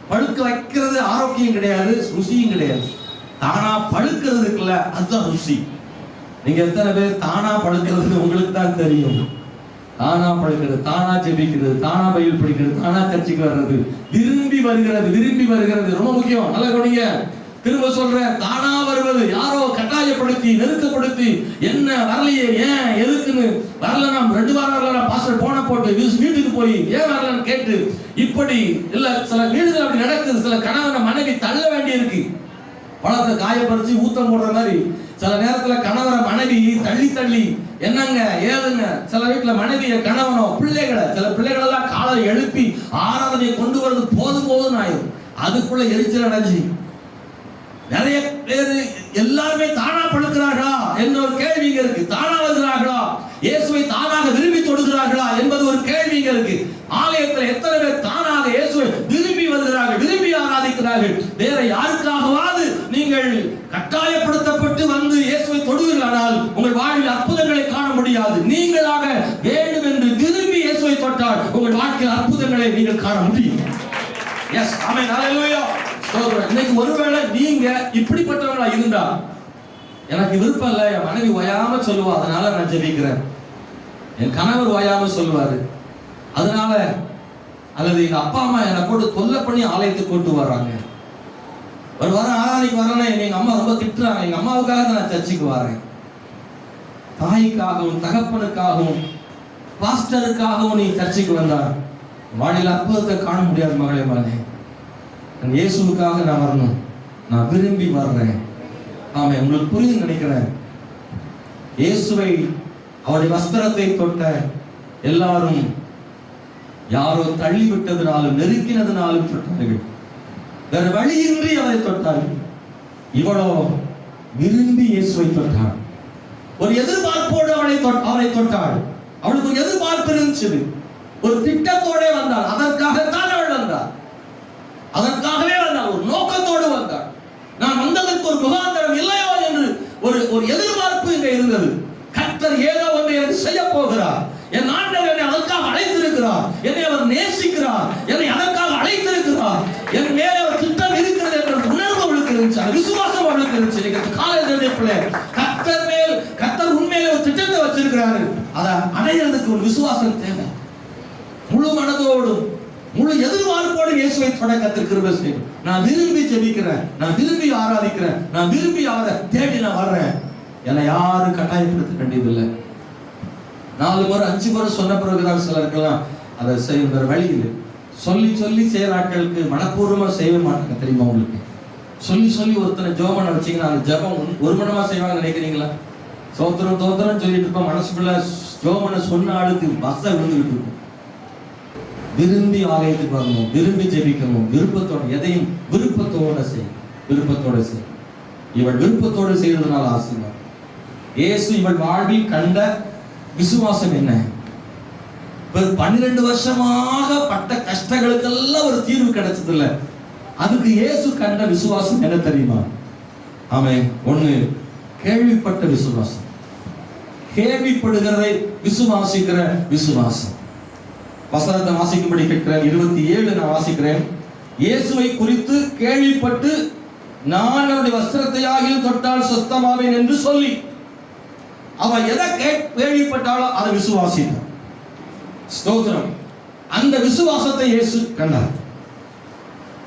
பழுக்க வைக்கிறது ஆரோக்கியம் கிடையாது, ருசியும் கிடையாது. தானா பழுக்கிறது இருக்குல்ல, அதுதான் ருசி. நீங்க எத்தனை பேர் தானா பழுக்கிறது உங்களுக்கு தான் தெரியும். தானா பழுக்கிறது, தானா ஜெபிக்கிறது, தானா பைபிள் படிக்கிறது, தானா சர்ச்சைக்கு வர்றது, விரும்பி வருகிறது ரொம்ப முக்கியம். நல்லா கவனிங்க, திரும்ப சொல்றேன், தானா வருவது, யாரோ கட்டாயப்படுத்தி நெருக்கப்படுத்தி என்ன வரலையே, ஏன் எதுக்குன்னு வரல, நாம் 2 வாரம் வரல, பாஸ்டர் போன போட்டு வீட்டுக்கு போய் ஏன் வரலன்னு கேட்டு, இப்படி இல்ல சில வீடுகள் அப்படி நடக்குது. சில கணவனை மனைவி தள்ள வேண்டி இருக்கு, பழத்தை காயப்பறிச்சு ஊத்தம் போடுற மாதிரி. சில நேரத்துல கணவரை மனைவி தள்ளி என்னங்க ஏதுங்க, சில வீட்டுல மனைவிய கணவனோ பிள்ளைகளை, சில பிள்ளைகள் எல்லாம் காலை எழுப்பி ஆராதனை கொண்டு வரது போதும் ஆயிரும். அதுக்குள்ள எரிச்சல் அடைஞ்சு நிறைய பேர் எல்லாருமே தானா பழுக்கிறார்களா என்ற ஒரு கேள்வி இருக்கு. தானா வருகிறார்களா, இயேசுவை தானாக விரும்பி தொடுகிறார்களா என்பது ஒரு கேள்வி இருக்கு. ஆலயத்தில் எத்தனை பேர் தானாக இயேசுவை விரும்பி வருகிறார்கள், விரும்பி ஆராதிக்கிறார்கள்? வேற யாருக்காகவாது நீங்கள் கட்டாயப்படுத்தப்பட்டு வந்து இயேசுவை தொடுவீர்களானால் உங்கள் வாழ்வில் அற்புதங்களை காண முடியாது. நீங்களாக வேண்டும் என்று விரும்பி இயேசுவை தொட்டால் உங்கள் வாழ்க்கையில் அற்புதங்களை நீங்கள் காண முடியும். எஸ், ஆமென், ஹல்லேலூயா. இன்னைக்கு ஒருவேளை நீங்க இப்படிப்பட்டவங்களா இருந்தா, எனக்கு விருப்பம் இல்லை, என் மனைவி ஓயாம சொல்லுவா, அதனால நான் ஜெபிக்கிறேன், என் கணவர் ஓயாம சொல்லுவாரு அதனால, அல்லது எங்க அப்பா அம்மா என்னை போட்டு தொல்லை பண்ணி ஆலயத்துக்கு கூட்டு வர்றாங்க, ஒரு வாரம் ஆராதனைக்கு வரேன்னா எங்க அம்மா ரொம்ப திட்டுறாங்க, எங்க அம்மாவுக்காக தான் நான் சர்ச்சைக்கு வரேன். தாய்க்காகவும் தகப்பனுக்காகவும் பாஸ்டருக்காகவும் நீ சர்ச்சைக்கு வந்தா வாழ்க்கையில் அற்புதத்தை காண முடியாது. மகளே மகனே, இயேசுவுக்காக நான் வரணும், நான் விரும்பி வர்றேன். ஆமா, உங்களுக்கு புரியுது நினைக்கிறேன். இயேசுவை அவருடைய வஸ்திரத்தை தொட்ட எல்லாரும் யாரோ தள்ளி விட்டதுனாலும் நெருக்கினதுனாலும் தொட்டார்கள், வேற வழியின்றி அவரை தொட்டார்கள். இவளோ விரும்பி இயேசுவை தொட்டாள். ஒரு எதிர்பார்ப்போடு அவரை தொட்டாள். அவளுக்கு ஒரு எதிர்பார்ப்பு இருந்துச்சு, ஒரு திட்டத்தோட வந்தாள். அதற்காகத்தான் அவள் வந்தாள், அதற்காகவே வந்தாள், ஒரு நோக்கத்தோடு வந்தாள். நான் வந்ததற்கு ஒரு முகாந்தரம் இல்லையோ என்று ஒரு எதிர்பார்ப்பு இங்க இருந்தது. கர்த்தர் ஏதோ ஒன்றை எனக்கு செய்ய போகிறார், என் ஆண்டவர் என்னை அதற்காக அழைத்திருக்கிறார், என்னை அவர் நேசிக்கிறார், என்னை அதற்காக அழைத்திருக்கிறார், என் மேலே ஒரு திட்டம் இருக்கிறது என்ற உணர்வு அவளுக்கு இருந்துச்சு, அந்த விசுவாசம் அவளுக்கு இருந்துச்சு. நீங்க காலையில் கர்த்தர் உண்மையிலே ஒரு திட்டத்தை வச்சிருக்கிறாரு, அதை அடையிறதுக்கு ஒரு விசுவாசம் தேவை. முழு மனதோடும் முழு எதிர்பார்ப்போடு இயேசுவை தொட கர்த்தர் கிருபை செய்யும். நான் விரும்பி ஜெபிக்கிறேன், நான் விரும்பி ஆராதிக்கிறேன், நான் விரும்பி அவரை தேடி நான் வர்றேன். என்னை யாரும் கட்டாயப்படுத்த வேண்டியதில்லை. 4 முறை 5 முறை சொன்ன பிறகுதான் சிலருக்கெல்லாம் அதை செய்ய வழி இல்லை. சொல்லி செய்யற ஆட்களுக்கு மனப்பூர்வமா செய்ய மாட்டாங்க, தெரியுமா உங்களுக்கு? சொல்லி ஒருத்தனை ஜோமனை வச்சீங்கன்னா அந்த ஜபம் ஒரு மனமா செய்வாங்க நினைக்கிறீங்களா? தோத்திரம் சொல்லிட்டு இருப்போம், மனசுக்குள்ள ஜோமனை சொன்ன ஆளுக்கு பஸ்ஸ விழுந்துகிட்டு இருக்கும். விரும்பி ஆலயத்துக்கு வரணும், விரும்பி ஜெபிக்கணும், விருப்பத்தோட எதையும் விருப்பத்தோட செய். இவள் விருப்பத்தோடு செய்யறதுனால ஆசீர்வாதம். இயேசு இவள் வாழ்வில் கண்ட விசுவாசம் என்ன? 12 வருஷமாக பட்ட கஷ்டங்களுக்கெல்லாம் ஒரு தீர்வு கிடைச்சது இல்ல, அதுக்கு இயேசு கண்ட விசுவாசம் என்ன தெரியுமா? ஆமென். 1, கேள்விப்பட்ட விசுவாசம், கேள்விப்படுகிறதை விசுவாசிக்கிற விசுவாசம். வசனத்தை வாசிக்கும்படி கேட்கிறேன். 27 நான் வாசிக்கிறேன். இயேசுவை குறித்து கேள்விப்பட்டு நான் அவருடைய வஸ்திரத்தை ஆகிலும் தொட்டால் சுத்தமாவேன் என்று சொல்லி அவ எதை கேள்விப்பட்டாலோ அதை விசுவாசித்தார். ஸ்தோத்திரம். அந்த விசுவாசத்தை இயேசு கண்டார்.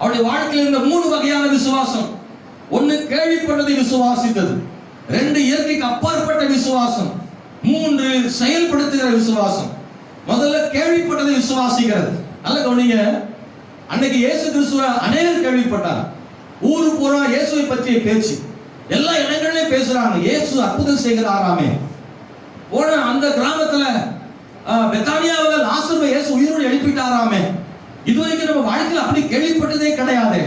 அவருடைய வாழ்க்கையில் இருந்த 3 வகையான விசுவாசம். ஒன்னு கேள்விப்பட்டதை விசுவாசித்தது, 2 இயற்கைக்கு அப்பாற்பட்ட விசுவாசம், 3 செயல்படுத்துகிற விசுவாசம். முதல்ல கேள்விப்பட்டதை விசுவாசிக்கிறது. நல்ல கவனிங்க. அன்னைக்கு இயேசு கிறிஸ்துவ அநேகர் கேள்விப்பட்டார். ஊரு பூரா இயேசுவை பற்றிய பேச்சு, எல்லா இடங்களிலும் பேசுறாங்க. இயேசு அற்புதம் செய்கிறாராமே. போன அந்த கிராமத்துல பெத்தானியாவில் லாசருவை இயேசு உயிரோடு எழுப்பிட்டாராமே. இதுவரைக்கும் நம்ம வாழ்க்கையில் அப்படி கேள்விப்பட்டதே கிடையாது.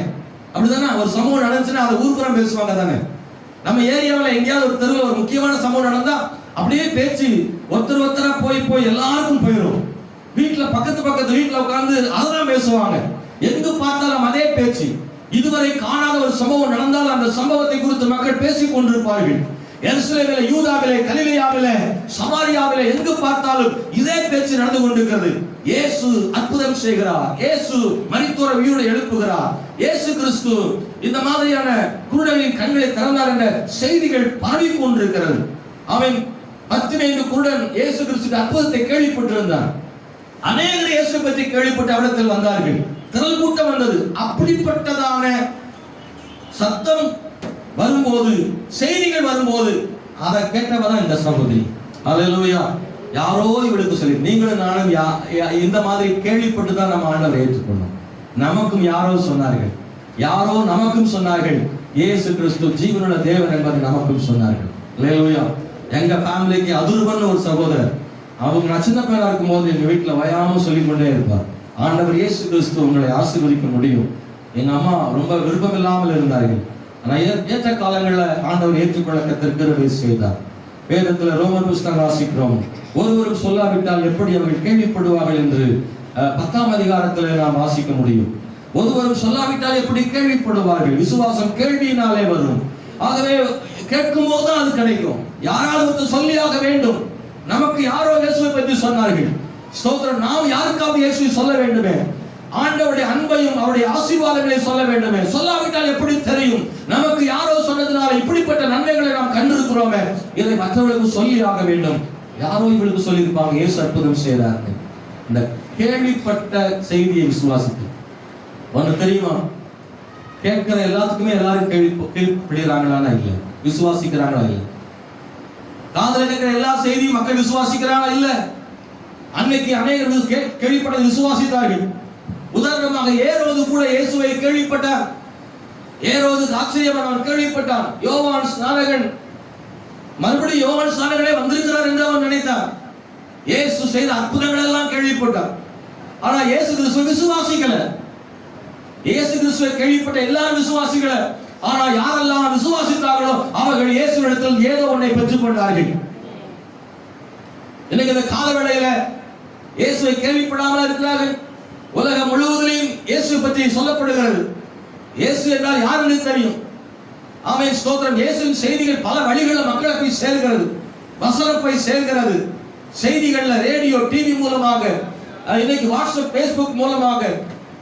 அப்படிதானே? ஒரு சம்பவம் நடந்துச்சுன்னா அதை ஊர்புறம் பேசுவாங்க தானே. நம்ம ஏரியாவில் எங்கேயாவது ஒரு தெருவில் ஒரு முக்கியமான சம்பவம் நடந்தா அப்படியே பேச்சு ஒருத்தரா போய் எல்லாருக்கும் போயிடும். வீட்டுல பக்கத்து வீட்டுல உட்கார்ந்து அதான் பேசுவாங்க. எங்கு பார்த்தாலும் அதே பேச்சு. இதுவரை காணாத ஒரு சம்பவம் நடந்தால் அந்த சம்பவத்தை குறித்து மக்கள் பேசிக் கொண்டிருப்பார்கள். எருசலேமிலே, யூதாவிலே, கலிலேயாவிலே, சமாரியாவிலே எங்கு பார்த்தாலும் இதே பேச்சு நடந்து கொண்டிருக்கிறது. இயேசு அற்புதம் செய்கிறார், இயேசு மரித்தோரை உயிரோடு எழுப்புகிறார், இயேசு கிறிஸ்து இந்த மாதிரியான குருடனின் கண்களை திறந்தார் என்ற செய்திகள் பரவி கொண்டிருக்கிறது. அவன் 15 குருடன் இயேசு கிறிஸ்து அற்புதத்தை கேள்விப்பட்டிருந்தான். அநேகர் இயேசு பற்றி கேள்விப்பட்ட இடத்தில் வந்தார்கள். திரள் கூட்டம் வந்தது. அப்படிப்பட்டதான சத்தம் வரும்போது, செய்திகள் வரும்போது அதை கேட்டவதான் இந்த சகோதரி. அல்லேலூயா. யாரோ இவளுக்கு சொல்லி, நீங்களும் நானும் இந்த மாதிரி கேள்விப்பட்டு தான் நம்ம ஆண்டவரை ஏற்றுக்கொண்டோம். நமக்கும் யாரோ சொன்னார்கள், யாரோ நமக்கும் சொன்னார்கள், இயேசு கிறிஸ்து ஜீவனுள்ள தேவன் என்பதை நமக்கும் சொன்னார்கள். அல்லேலூயா. எங்க ஃபேமிலிக்கு அதுருவன் ஒரு சகோதரர், அவங்க நான் சின்ன பேரா இருக்கும் போது எங்க வீட்டுல வயாம சொல்லிக் கொண்டே இருப்பார், ஆண்டவர் இயேசு கிறிஸ்து உங்களை ஆசீர்வதிக்க முடியும். எங்க அம்மா ரொம்ப விருப்பம் இல்லாமல் இருந்தார்கள். ஆனா ஏற்ற காலங்களில் ஆண்டவர் ஏற்றுக்கொள்ள கர்த்தர் செய்தார். வேதத்துல ரோமர் புஸ்தகம் வாசிக்கிறோம், ஒருவரும் சொல்லாவிட்டால் எப்படி அவர்கள் கேள்விப்படுவார்கள் என்று 10ஆம் அதிகாரத்தில் நாம் வாசிக்க முடியும். ஒருவரும் சொல்லாவிட்டால் எப்படி கேள்விப்படுவார்கள்? விசுவாசம் கேள்வியினாலே வரும். ஆகவே கேட்கும் போது அது கிடைக்கும். யாராவது சொல்லியாக வேண்டும். நமக்கு யாரோ இயேசுவை பற்றி சொன்னார்கள். ஸ்தோத்திரம். நாம் யாருக்காவது இயேசுவை சொல்ல வேண்டுமே. ஆண்டவருடைய அன்பையும் அவருடைய ஆசீர்வாதங்களை சொல்ல வேண்டுமே. சொல்லாவிட்டால் எப்படி தெரியும்? நமக்கு யாரோ சொன்னதுனால இப்படிப்பட்ட நன்மைகளை நாம் கண்டிருக்கிறோமே, இதை மற்றவர்களுக்கு சொல்லி ஆக வேண்டும். யாரோ இவளுக்கு சொல்லியிருப்பாங்க, இயேசு அற்புதம் செய்தார்கள். இந்த கேள்விப்பட்ட செய்தியை விசுவாசித்து ஒன்று தெரியுமா? கேட்கிற எல்லாத்துக்குமே எல்லாரும் கேள்விப்படுகிறாங்களா? இல்லை. விசுவாசிக்கிறாங்களா? இல்லை. காதல கேட்கிற எல்லா செய்தியும் மக்கள் விசுவாசிக்கிறாங்களா? இல்லை. அன்னைக்கு அநேகர்கள் கேள்விப்பட்டதை விசுவாசித்தார்கள். உதாரணமாக ஏரோது கூட இயேசுவை கேள்விப்பட்டார். ஏரோது ஆச்சரியமானவன் கேள்விப்பட்டான். யோவான் ஸ்நானகன் மறுபடியும் யோவான் ஸ்நானகனே வந்திருக்கிறார் என்று அவன் நினைத்தான். இயேசு செய்த அற்புதங்கள் எல்லாம் கேள்விப்பட்டார். ஆனா இயேசு கிறிஸ்துவை விசுவாசிக்கல. இயேசு கிறிஸ்துவை கேள்விப்பட்ட எல்லாரும் விசுவாசிக்கல. ஆனா யாரெல்லாம் விசுவாசித்தார்களோ அவர்கள் இயேசுவிடத்தில் ஏதோ ஒன்றை பெற்றுக் கொண்டார்கள். இன்னைக்கு இந்த காலவேளையில இயேசுவை கேள்விப்படாமல் இருக்கிறார்கள். உலகம் முழுவதிலும் இயேசு பற்றி சொல்லப்படுகிறது. இயேசு என்றால் யார் என்று தெரியும். ஆமென், ஸ்தோத்திரம். இயேசுவின் செய்திகள் பல வழிகளில் மக்களை போய் சேர்கிறது. வசனம் போய் சேர்கிறது. செய்திகள்ல ரேடியோ, டிவி மூலமாக, இன்னைக்கு வாட்ஸ்அப், பேஸ்புக் மூலமாக,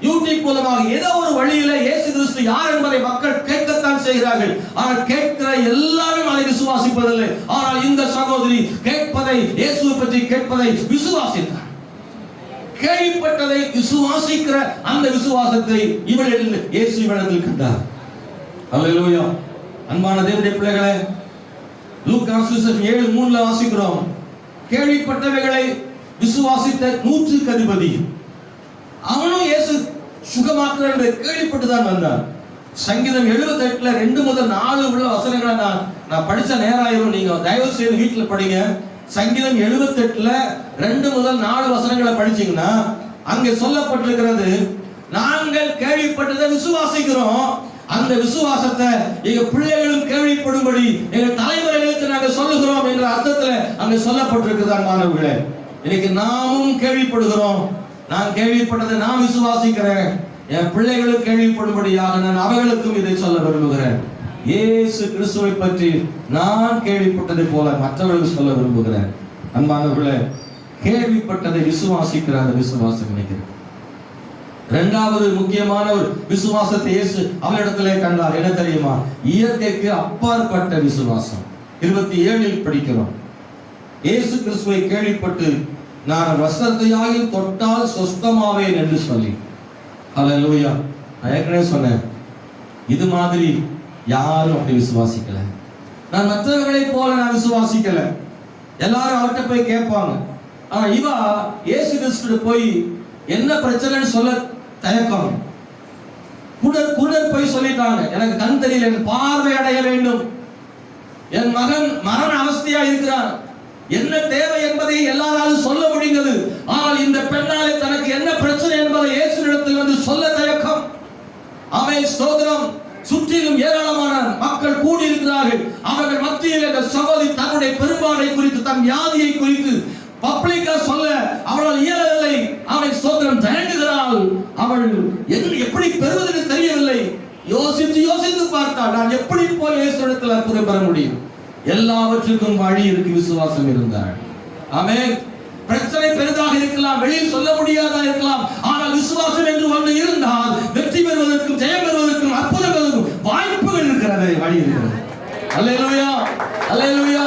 யூடியூப் மூலமாக ஏதோ ஒரு வழியில இயேசு கிறிஸ்து யார் என்பதை மக்கள் கேட்கத்தான் செய்கிறார்கள். ஆனால் கேட்கிற எல்லாரும் அதை விசுவாசிப்பதில்லை. ஆனால் இந்த சகோதரி கேட்பதை, இயேசுவை பற்றி கேட்பதை விசுவாசித்தார். கேள்விப்பட்டதை விசுவாசிக்கிற அந்த விசுவாசத்தை இவளில் இயேசு இவளிடத்தில் கண்டார். அல்லேலூயா. அன்பான தேவனுடைய பிள்ளைகளே, லூக்கா 7:3 வாசிக்கிறோம், கேள்விப்பட்டவைகளை விசுவாசித்த 100க்கு அதிபதி அவனும் இயேசு சுகமாக்குறார் என்று கேள்விப்பட்டுதான் வந்தார். சங்கீதம் 78 2 முதல் 4 உள்ள வசனங்களை நான் படிச்ச நேராயிரும். நீங்க தயவு செய்து வீட்டுல படிங்க. சங்கீதம் 78 2 முதல் 4 வசனங்களை படிச்சீங்கன்னா அங்கே சொல்லப்பட்டிருக்கிறது, நாங்கள் கேள்விப்பட்டதை விசுவாசிக்கிறோம், அந்த விசுவாசத்தை எங்க பிள்ளைகளும் கேள்விப்படும்படி எங்க தலைமுறைகளுக்கு நாங்கள் சொல்லுகிறோம் என்ற அர்த்தத்துல அங்க சொல்லப்பட்டிருக்கிறார். மாணவர்களே, இன்னைக்கு நாமும் கேள்விப்படுகிறோம். நான் கேள்விப்பட்டதை நான் விசுவாசிக்கிறேன். என் பிள்ளைகளும் கேள்விப்படும்படியாக நான் அவர்களுக்கும் இதை சொல்ல விரும்புகிறேன். இயேசு கிறிஸ்துவை பற்றி நான் கேள்விப்பட்டதை போல மற்றவர்களுக்கு சொல்ல விரும்புகிறேன். அன்பானவர்களே, கேள்விப்பட்டதை விசுவாசிக்கிற அந்த விசுவாசம் நினைக்கிறேன். இரண்டாவது முக்கியமான ஒரு விசுவாசத்தை இயேசு அவளிடத்திலே கண்டார். என்ன தெரியுமா? இயற்கைக்கு அப்பாற்பட்ட விசுவாசம். 27 படிக்கிறோம். இயேசு கிறிஸ்துவை கேள்விப்பட்டு நான் வஸ்திரத்தையாகில் தொட்டால் சொஸ்தமாவேன் என்று சொல்லி. ஹல்லேலூயா. நான் ஏற்கனவே சொன்னேன், இது மாதிரி யாரும் அப்படி விசுவாசிக்கல. நான் மற்றவர்களை போல நான் விசுவாசிக்கல. எல்லாரும் அவர்கிட்ட போய் கேட்பாங்க. ஆனா இவா இயேசு கிறிஸ்து போய் என்ன பிரச்சனைன்னு சொல்ல தயக்கம். குருடர் போய் சொல்லிட்டாங்க, எனக்கு கண் தெரியல, என் பார்வை அடைய வேண்டும், என் மகன் மரண அவஸ்தையா இருக்கிறார், என்ன தேவை என்பதை எல்லாராலும் சொல்ல முடிந்தது. ஆனால் இந்த பெண்ணாலே தனக்கு என்ன பிரச்சனை என்பதை இயேசுவிடத்தில் வந்து சொல்ல தயக்கம். ஆமென், ஸ்தோத்திரம். சுற்றிலும் ஏராளமான மக்கள் கூடியிருக்கிறார்கள். அவர்கள் மத்தியில் இந்த சகோதரி தன்னுடைய பெரும்பாடை குறித்து, தன் வியாதியை குறித்து பப்ளிக்கா சொல்ல அவளால் இயலவில்லை. அவன் ஸ்தோத்திரம் தயங்குகிறாள். அவள் எப்படி பெறுவதற்கு தெரியவில்லை. யோசித்து பார்த்தாள், நான் எப்படி போய் இயேசுவிடத்தில் அற்புதம் பெற முடியும்? எல்லாவற்றுக்கும் வழி இருக்கு, விசுவாசம் இருந்தாள். ஆமென். பிரச்சனை பெரிதாக இருக்கலாம், வெளியில் சொல்ல முடியாதா இருக்கலாம். ஆனால் விசுவாசம் என்று ஒன்று இருந்தால் வெற்றி பெறுவதற்கும் ஜெயம் பெறுவதற்கும் அற்புதம் பெறுவதற்கும் வாய்ப்புகள் இருக்கிறது, வழி இருக்கிறது. அல்லேலூயா, அல்லேலூயா.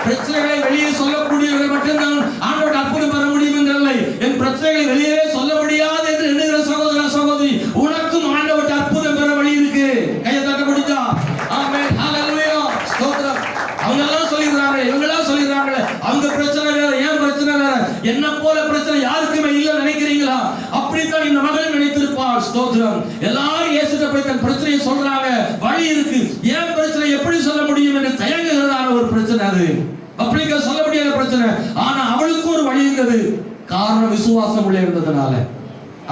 பிரச்சனைகளை வெளியே சொல்லக்கூடியவர்கள் மட்டும்தான் ஆண்டவருடைய அற்புதம் பெற முடியும் என்றல்ல. என் பிரச்சனைகளை வெளியே சொல்ல முடியாது என்று எண்ணுகிற சகோதர சகோதரி, உனக்கும் ஆண்டவருடைய அற்புதம் பெற வழி இருக்கு. கையை தட்ட முடிஞ்சா? ஆமென், ஹல்லேலூயா, ஸ்தோத்திரம். அவங்க எல்லாம் சொல்லிடுறாங்க, இவங்க எல்லாம் சொல்லிடுறாங்க, அவங்க பிரச்சனை வேற, ஏன் பிரச்சனை வேற, என்ன போல பிரச்சனை யாருக்குமே இல்ல நினைக்கிறீங்களா? அப்படித்தான் இந்த மகள் நினைத்திருப்பாள். ஸ்தோத்திரம். எல்லாரும் இயேசுட்ட போய் தன் பிரச்சனையை சொல்றாங்க, வழி இருக்கு. ஏன் பிரச்சனை எப்படி சொல்ல முடியும் என்று தயங்குகிறதான ஒரு பிரச்சனை அது. அப்படிங்க சொல்ல முடியாத பிரச்சனை. ஆனா அவளுக்கு ஒரு வழி இருந்தது. காரணம் விசுவாசம் உள்ள இருந்ததுனால.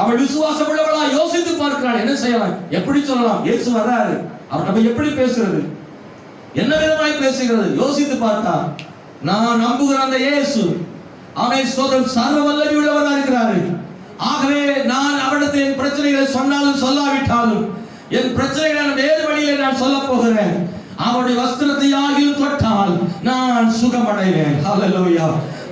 அவள் விசுவாசம் உள்ளவளா யோசித்து பார்க்கிறாள், என்ன செய்யலாம், எப்படி சொல்லலாம், இயேசு வர்றாரு, அவர் நம்ம எப்படி பேசுறது, என்ன விதமாய் பேசுகிறது? யோசித்து பார்த்தா, நான் நம்புகிற அந்த இயேசு, ஆமென், ஸ்தோத்திரம், சர்வ வல்லமை உள்ளவராக இருக்கிறாரு. ஆகவே நான் அவரிடத்தில் என் பிரச்சனைகளை சொன்னாலும் சொல்லாவிட்டாலும் என் பிரச்சனைகளை வேறு வழியிலே நான் சொல்ல போகிறேன். அவருடைய வஸ்திரத்தை ஆகிலும் தொட்டால் நான் சுகமடைவேன். ஹல்லேலூயா.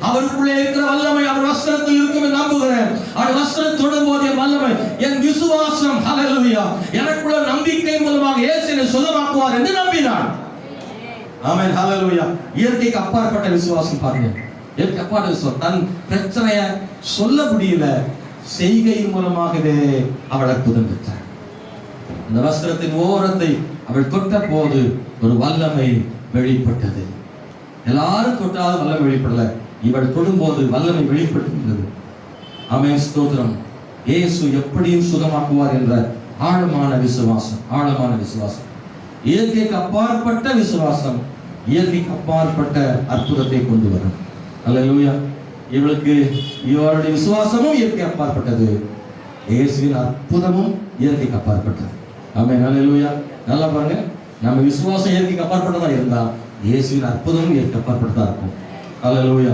அவருக்குள்ளே இருக்கிற வல்லமை அவர் வஸ்திரத்தில் இருக்கும் என்று நம்புகிறேன். அவர் வஸ்திரம் தொடும்போது என் வல்லமை, என் விசுவாசம், ஹல்லேலூயா, எனக்குள்ள நம்பிக்கை மூலமாக இயேசு என்னை சுகமாக்குவார் என்று நம்பினான். ஆமென், ஹல்லேலூயா. இயற்கைக்கு அப்பாற்பட்ட விசுவாசம் பாருங்க. இயற்கை அப்பாற்பட்ட விசுவாசம். தன் பிரச்சனையை சொல்ல முடியல, செய்கை மூலமாகவே அவள் அற்புதம் பெற்றாள். அந்த வஸ்திரத்தின் ஓரத்தை அவள் தொட்ட போது ஒரு வல்லமை வெளிப்பட்டது. எல்லாரும் தொட்டாலும் வல்லமை வெளிப்படல, இவள் தொடும்போது வல்லமை வெளிப்பட்டிருந்தது. ஆமென், ஸ்தோத்திரம். இயேசு எப்படியும் சுகமாக்குவார் என்ற ஆழமான விசுவாசம், ஆழமான விசுவாசம். இயற்கைக்கு அப்பாற்பட்ட விசுவாசம் இயற்கைக்கு அப்பாற்பட்ட அற்புதத்தை கொண்டு வரும். அல்லேலூயா. இவளுக்கு இவளுடைய விசுவாசமும் இயற்கை அப்பாற்பட்டது, இயேசுவின் அற்புதமும் இயற்கைக்கு அப்பாற்பட்டது. ஆமென், அல்லேலூயா. நல்லா பாருங்க, நம்ம விசுவாசம் இயற்கைக்கு அப்பாற்பட்டதா இருந்தா இயேசுவின் அற்புதமும் இயற்கை அப்பாற்பட்டதா இருக்கும். அல்லேலூயா.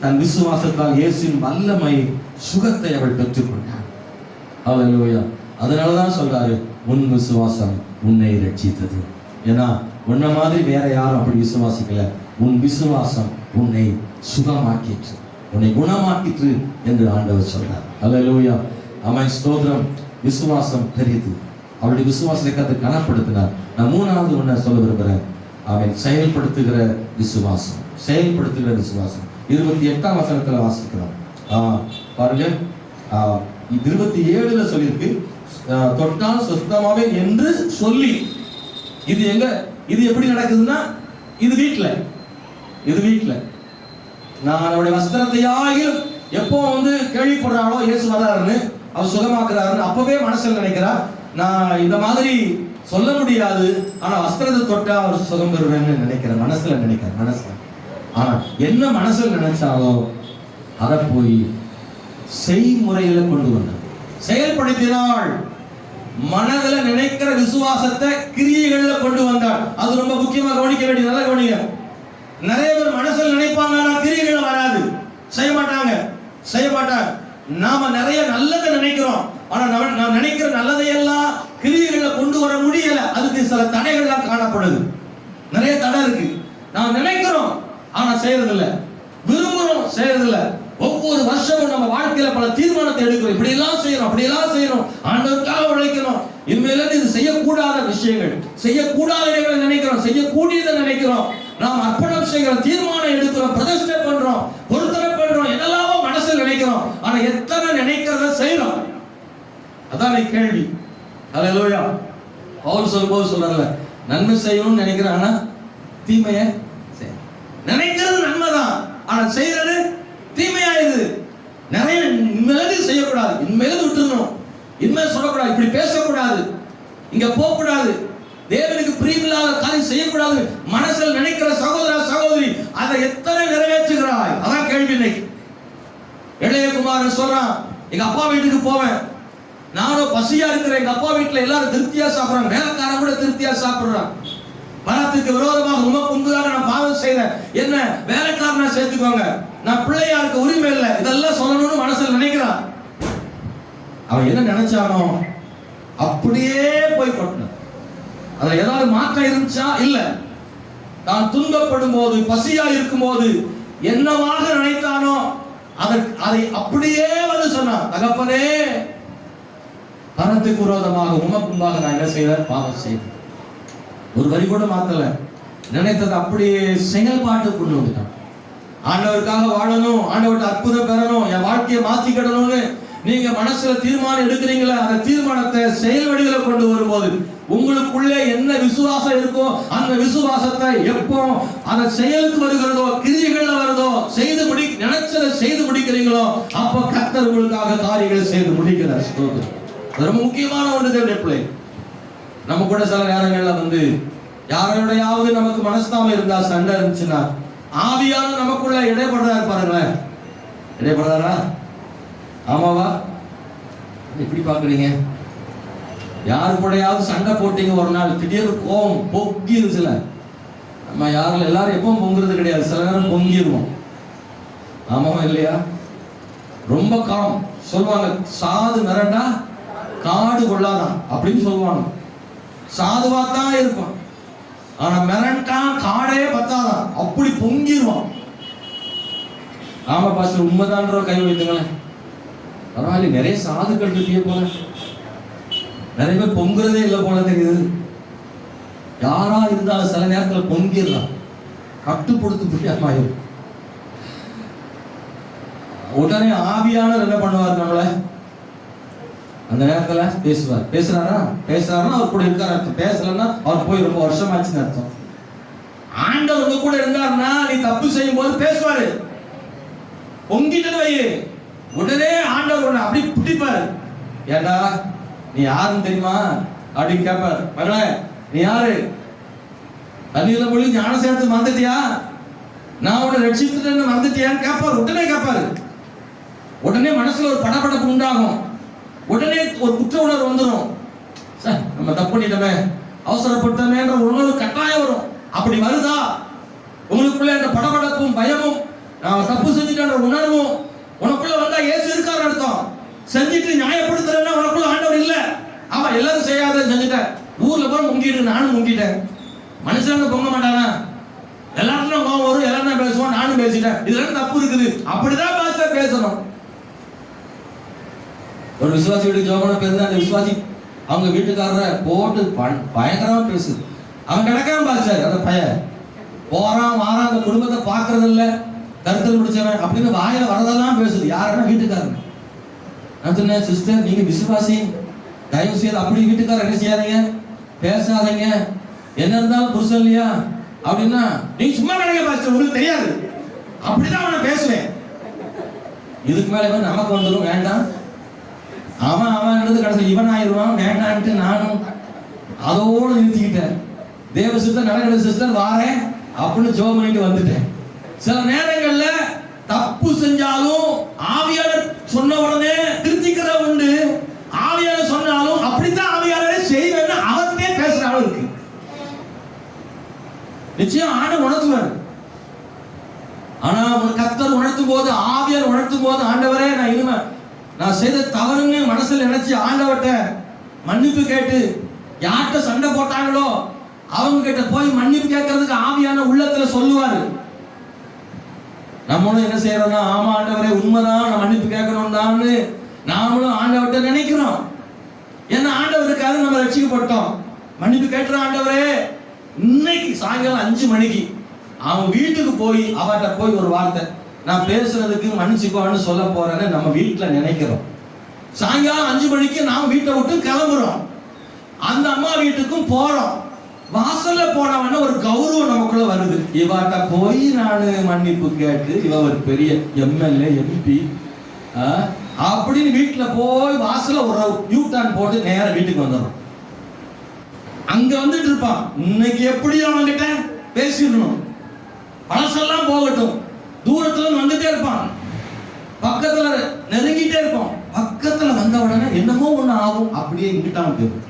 தன் விசுவாசத்தால் இயேசுவின் வல்லமை சுகத்தை அவள் பெற்றுக்கொண்டாள். அல்லேலூயா. அதனாலதான் சொல்றாரு, உன் விசுவாசம் உன்னை ரட்சித்தது. ஏன்னா உன்ன மாதிரி வேற யாரும் அப்படி விசுவாசிக்கல. உன் விசுவாசம் உன்னை சுகமாக்கிற்று, உன்னை குணமாக்கிற்று என்று ஆண்டவர் சொல்றார். அல்லேலூயா. ஆமென், ஸ்தோத்திரம். விசுவாசம் பெரியது. அவருடைய விசுவாசத்தை கர்த்தர் கனப்படுத்தினார். நான் மூணாவது ஒன்றை சொல்ல விரும்புகிறேன். அவன் செயல்படுத்துகிற விசுவாசம், செயல்படுத்துகிற விசுவாசம். 28ஆம் வசனத்துல வாசிக்கிறோம். பாருங்க, 27ல சொல்லியிருக்கு, தொட்டால் சுத்தமாவே என்று சொல்லி. இது எங்க, இது எப்படி நடக்குதுன்னா, இது வீட்டுல நான் அவருடைய வஸ்திரத்தையாகிலும் எப்போ கேள்விப்படுறாளோ இயேசு வர்றாருன்னு, அவர் சுகமாக்குறாருன்னு, அப்பவே மனசில் நினைக்கிறார், நான் இந்த மாதிரி சொல்ல முடியாது, ஆனா வஸ்திரத்தை தொட்டா அவர் சுகம் பெறுவேன்னு நினைக்கிறேன், மனசுல நினைக்கிறேன், மனசுல. ஆனா என்ன மனசுல நினைச்சாலோ அதை போய் செய்முறையில கொண்டு வந்தார், செயல்படுத்தினாள். மனதில் நினைக்கிற விசுவாசத்தை கிரியைகள்ல கொண்டு வந்தாள். அது ரொம்ப முக்கியமா கவனிக்க வேண்டியது. நல்லா கவனிங்க. நிறைய பேர் மனசில் நினைப்பாங்க, ஆனா கிரியைகள் வராது, செய்ய மாட்டாங்க. நாம நிறைய நல்லதை நினைக்கிறோம், ஆனா நாம் நினைக்கிற நல்லதையெல்லாம் கிரியைகளை கொண்டு வர முடியல. அதுக்கு சில தடைகள்லாம் காணப்படுது. நிறைய தடை இருக்கு. நாம் நினைக்கிறோம் ஆனா செய்யறதில்ல, விரும்புறோம் செய்யறதில்ல. ஒவ்வொரு வருஷமும் நம்ம வாழ்க்கையில பல தீர்மானத்தை எடுக்கிறோம். இப்படி எல்லாம் செய்யணும், அப்படி எல்லாம் செய்யணும், ஆண்டவருக்காக உழைக்கணும். இனிமேல இது செய்யக்கூடாத விஷயங்கள், செய்யக்கூடாதவைகளை நினைக்கிறோம், செய்யக்கூடியதை நினைக்கிறோம். நாம் அர்ப்பணம் செய்கிறோம், தீர்மானம் எடுக்கிறோம், பிரதிஷ்டை பண்றோம், பொருத்தனை பண்றோம், என்னெல்லாமோ மனசில் நினைக்கிறோம். ஆனா எத்தனை நினைக்கிறத செய்யறோம்? அதான் கேள்வி. அல்லேலூயா. பவுல் சொல்லும்போது சொல்றாருல, நன்மை செய்யணும்னு நினைக்கிறேன், ஆனா தீமைய நினைக்கிறது நன்மைதான், ஆனா செய்யறது தீமையாயிருது. நிறைய இன்மேல செய்யக்கூடாது, இன்மேல விட்டுறணும், இன்மேல் சொல்லக்கூடாது, இப்படி பேசக்கூடாது, இங்க போக கூடாது, தேவனுக்கு பிரியமில்லாத காரியம் செய்யக்கூடாது, மனசில் நினைக்கிற சகோதர சகோதரி அதை எத்தனை நிறைவேற்றுகிறாய்? அதான் கேள்வி. இன்னைக்கு இளையகுமாரன் சொல்றான், எங்க அப்பா வீட்டுக்கு போவேன், நானும் பசியா இருக்கிறேன், எங்க அப்பா வீட்டுல எல்லாரும் திருப்தியா சாப்பிடுறாங்க, வேலைக்காரன் கூட திருப்தியா சாப்பிடுறான். பணத்துக்கு விரோதமாக உமக்கு முன்பதாக நான் பாவம் செய்தேன், என்ன வேலைக்காரனா சேர்த்துக்கோங்க, நான் பிள்ளையா இருக்க உரிமை இல்லை, இதெல்லாம் சொல்லணும்னு மனசுல நினைக்கிறான். அவன் என்ன நினைச்சானோ அப்படியே போய் கொட்டினான். அதுல ஏதாவது மாற்றம் இருந்துச்சா? இல்ல. தான் துன்பப்படும் போது, பசியா இருக்கும் போது என்னவாக நினைத்தானோ அதை அப்படியே வந்து சொன்னான், தகப்பனே பணத்துக்கு விரோதமாக உமக்கு முன்பாக நான் என்ன செய்தேன்? பாவம் செய்தேன். ஒரு வரி கூட மாத்தல, நினைத்தது அப்படியே செயல்பாட்டு கொண்டு வந்துட்டான். ஆண்டவருக்காக வாழணும், ஆண்டவர்கிட்ட அற்புதம் பெறணும், என் வாழ்க்கையை மாத்திக்கிடணும்னு நீங்க மனசுல தீர்மானம் எடுக்கிறீங்களா? அந்த தீர்மானத்தை செயல் வடிவில கொண்டு வரும்போது உங்களுக்குள்ளே என்ன விசுவாசம் இருக்கோ அந்த விசுவாசத்தை எப்போ அந்த செயலுக்கு வருகிறதோ, கிரியைகள்ல வருதோ, நினைச்சதை செய்து முடிக்கிறீங்களோ, அப்போ கர்த்தர் உங்களுக்காக காரியங்களை செய்து முடிக்கிறார். ரொம்ப முக்கியமான ஒன்று தேவனுடைய பிள்ளை. நம்ம கூட சில நேரங்கள்ல வந்து யாரோடையாவது நமக்கு மனஸ்தாபம் இருந்தா, சண்டை இருந்துச்சுன்னா, ஆவியான நமக்குள்ள இடைப்படுறா பாருங்களேன். இடைப்படுறாரா? ஆமாவா? எப்படி பாக்குறீங்க? யாரு கூடயாவது சண்டை போட்டீங்க ஒரு நாள், திடீர்னு கோவம் பொங்கிருச்சுல. நம்ம யாரும் எல்லாரும் எப்பவும் பொங்குறது கிடையாது, சில நேரம் பொங்கிடுவோம். ஆமாவா இல்லையா? ரொம்ப காலம் சொல்லுவாங்க, சாது மிரண்டா காடு கொள்ளாதான் அப்படின்னு சொல்லுவாங்க. சாதுவாத்தான் இருக்கும், ஆனா மிரண்டா காடே பத்தாதான், அப்படி பொங்கிடுவான். ஆமா பாஸ்டர், உண்மைதான்ற கை வைத்துங்களேன். பரவாயில்ல, நிறைய சாதுக்கள் இருக்கிய போல, நிறைய பேர் பொங்குறதே இல்லை போல தெரியுது. யாரா இருந்தாலும் சில நேரத்தில் பொங்கிடலாம், கட்டுப்படுத்து புரியாமாயும். உடனே ஆவியானவர் என்ன பண்ணுவார்? நம்மள அந்த நேரத்துல பேசுறாரா அவர் கூட இருக்காரு அர்த்தம், பேசலன்னா அவர் போய் ரொம்ப வருஷமாச்சுன்னு அர்த்தம். ஆண்டவர் கூட இருந்தாருன்னா நீ தப்பு செய்யும் போது பேசுவாரு. பொங்கிட்டு வை, உடனே ஆண்டவர் உன்னை அப்படி பிடிப்பாரு. ஏண்டா நீ யாருன்னு தெரியுமா அப்படின்னு கேட்பாரு. மகளே நீ யாரு? தண்ணியில போய் ஞான சேர்த்து மறந்துட்டியா? நான் உன்னை ரட்சித்துட்டேன்னு மறந்துட்டியான்னு கேட்பாரு. உடனே கேட்பாரு. உடனே மனசுல ஒரு படபடப்பு உண்டாகும், உடனே ஒரு குற்ற உணர்வு வந்துடும். சார் நம்ம தப்பு பண்ணிட்டோமே, அவசரப்பட்டோமேன்ற உணர்வு கட்டாயம் வரும். அப்படி வருதா உங்களுக்குள்ள அந்த படபடப்பும் பயமும் நான் தப்பு செஞ்சுட்டேன்ற உணர்வும் உனக்குள்ள வந்தா இயேசு இருக்காரு அர்த்தம். செஞ்சுட்டு நியாயப்படுத்துறேன்னா உனக்குள்ள ஆண்டவர் இல்ல. ஆமா, எல்லாரும் செய்யாத செஞ்சுட்டேன், ஊர்ல போய் முங்கிட்டு நானும் முங்கிட்டேன். மனுஷங்க பொங்க மாட்டானா? எல்லாரும் கோவம் வரும், எல்லாரும் தான் பேசுவோம், நானும் பேசிட்டேன், இதுல தப்பு இருக்குது. அப்படிதான் பாஸ்டர் பேசணும். ஒரு விசுவாசி வீட்டுக்கு ஜோபன பேசுனா அந்த விசுவாசி அவங்க வீட்டுக்காரரை போட்டு பயங்கரமா பேசுது. அவன் கிடக்காம பாஸ்டர், அந்த பையன் போறான் வாரான், அந்த குடும்பத்தை பாக்குறது இல்ல, கருத்தல் முடிச்சவன் அப்படின்னு வாயில வரதெல்லாம் பேசுது. யாருன்னா வீட்டுக்காரன். நான் சொன்னேன், சிஸ்டர் நீங்க விசுவாசி, தயவு செய்து அப்படி வீட்டுக்காரர் என்ன செய்யாதீங்க, பேசாதீங்க, என்ன இருந்தாலும் புருஷன் இல்லையா அப்படின்னா நீ சும்மா கிடைக்க பாஸ்டர், உங்களுக்கு தெரியாது, அப்படிதான் அவனை பேசுவேன். இதுக்கு மேல நமக்கு வந்துடும், வேண்டாம் அவன் எடுத்து கடைசி இவன் ஆயிடுவான், வேண்டான்ட்டு நானும் அதோடு நிறுத்திக்கிட்டேன். தேவ சிஸ்டர் நடக்கிற சிஸ்டர் வாரேன் அப்படின்னு ஜோம் பண்ணிட்டு வந்துட்டேன். சில நேரங்கள்ல தப்பு செஞ்சாலும் ஆவியாளர் சொன்ன உடனே திருத்திக்கிற உண்டு, ஆவியாளர் சொன்னாலும் அப்படித்தான் ஆவியாளரே செய்வேன்னு அவர்கிட்டே பேசுற ஆளு இருக்கு. நிச்சயம் ஆண்டு உணர்த்துவார். ஆனா கர்த்தர் உணர்த்தும் போது, ஆவியார் உணர்த்தும் போது, ஆண்டவரே நான் இனிமே நான் செய்த தவறுன்னு மனசுல நினைச்சு ஆண்டவர்கிட்ட மன்னிப்பு கேட்டு, யார்கிட்ட சண்டை போட்டாங்களோ அவங்க கிட்ட போய் மன்னிப்பு கேட்கறதுக்கு ஆவியான உள்ளத்துல சொல்லுவாரு. நம்மளும் என்ன செய்யறோம்னா, ஆமா ஆண்டவரே உண்மைதான், நம்ம மன்னிப்பு கேட்கணும் தான் நாமளும் ஆண்டவர்கிட்ட நினைக்கிறோம். ஏன்னா ஆண்டவருக்காக நம்ம ரட்சிக்கப்பட்டோம். மன்னிப்பு கேட்டுறோம், ஆண்டவரே இன்னைக்கு சாயங்காலம் 5 மணிக்கு அவன் வீட்டுக்கு போய் அவர்கிட்ட போய் ஒரு வார்த்தை, நான் பேசுறதுக்கு மன்னிச்சுக்கோன்னு சொல்ல போறேன்னு நம்ம வீட்டுல நினைக்கிறோம். சாயங்காலம் 5 மணிக்கு நாம் வீட்டை விட்டு கிளம்புறோம், அந்த அம்மா வீட்டுக்கும் போறோம். வாசல்ல போனவன ஒரு கௌரவம் நமக்குள்ள வருது, இவர்கிட்ட போய் நான் மன்னிப்பு கேட்டு, இவ ஒரு பெரிய எம்எல்ஏ எம்பி அப்படின்னு வீட்டுல போய் வாசல்ல ஒரு யூ-டர்ன் போட்டு நேர வீட்டுக்கு வந்துடும். அங்க வந்துட்டு இருப்பான், இன்னைக்கு எப்படி அவன்கிட்ட பேசிடணும், பழசெல்லாம் போகட்டும். தூரத்துல வந்துட்டே இருப்பான், பக்கத்துல நெருங்கிட்டே இருப்பான். பக்கத்துல வந்த உடனே என்னமோ ஒண்ணு ஆகும், அப்படியே இங்கிட்டான் போகும்.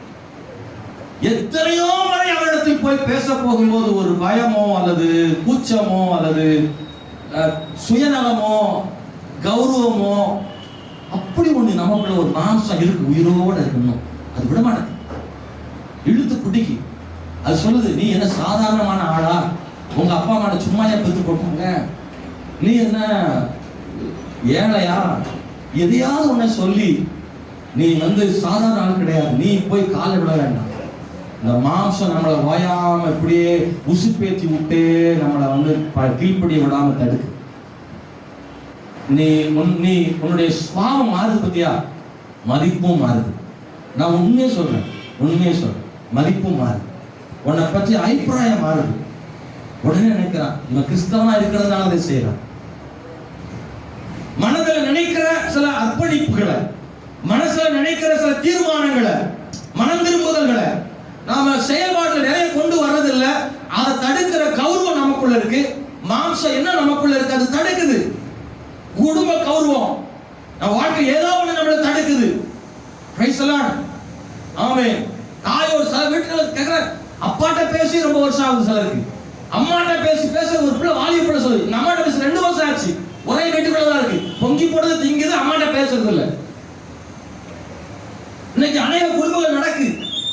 எத்தனையோ முறை அவரிடத்தில் போய் பேச போகும்போது ஒரு பயமோ அல்லது கூச்சமோ அல்லது சுயநலமோ கௌரவமோ அப்படி ஒண்ணு நமக்குள்ள ஒரு மாம்சம் இருக்கு, உயிரோட இருக்கணும். அது விட மாட்டேன், இழுத்து குடிக்கு. அது சொல்லுது, நீ என்ன சாதாரணமான ஆளா, உங்க அப்பா அம்மா சும்மாயா பெற்று போட்டாங்க, நீ என்ன ஏழையா, எதையாவது ஒன்ன சொல்லி நீ சாதாரண ஆள் கிடையாது, நீ போய் காலை விட வேண்டாம். இந்த மாம்சம் நம்மளை ஓயாம இப்படியே உசுப்பேத்தி விட்டு நம்மளை கீழ்ப்படிய விடாம தடுக்கு. நீ உன்னுடைய சுவாபம் மாறுது பத்தியா, மதிப்பும் மாறுது. நான் உண்மையே சொல்றேன், மதிப்பும் மாறுது. உன்னை பற்றி அபிப்பிராயம் மாறுது. உடனே நினைக்கிறான், இவன் கிறிஸ்தவனா இருக்கிறதுனால அதை செய்யறான். மனதில் நினைக்கிற சில அர்ப்பணிப்புகளை, மனசுல நினைக்கிற சில தீர்மானங்களை, மனம் திரும்புதல்களை நாம செயல்பாட்டுல நிறைய கொண்டு வர்றதில்லை. அதை தடுக்கிற கௌரவம் நமக்குள்ள இருக்கு. மாம்சம் என்ன நமக்குள்ள இருக்கு, அது தடுக்குது. குடும்ப கௌரவம் நம்ம வாழ்க்கை ஏதோ ஒண்ணு நம்மள தடுக்குது. Praise the Lord. ஆமென். தாயோட சில வீட்டுல கேக்குற, அப்பாட்ட பேசி ரொம்ப வருஷம் ஆகுது சிலருக்கு, அம்மாட்ட பேசி ஒரு பிள்ளை வாலிப பிள்ளை சொல்லுது, அம்மாட்ட பேசி 2 வருஷம் ஆச்சு, ஒரே வீட்டுக்குள்ள தான் இருக்கு, பொங்கி போடுறது திங்குது, அம்மாட்ட பேசுறது இல்ல. இன்னைக்கு அநேக குடும்பங்கள் நடக்கு.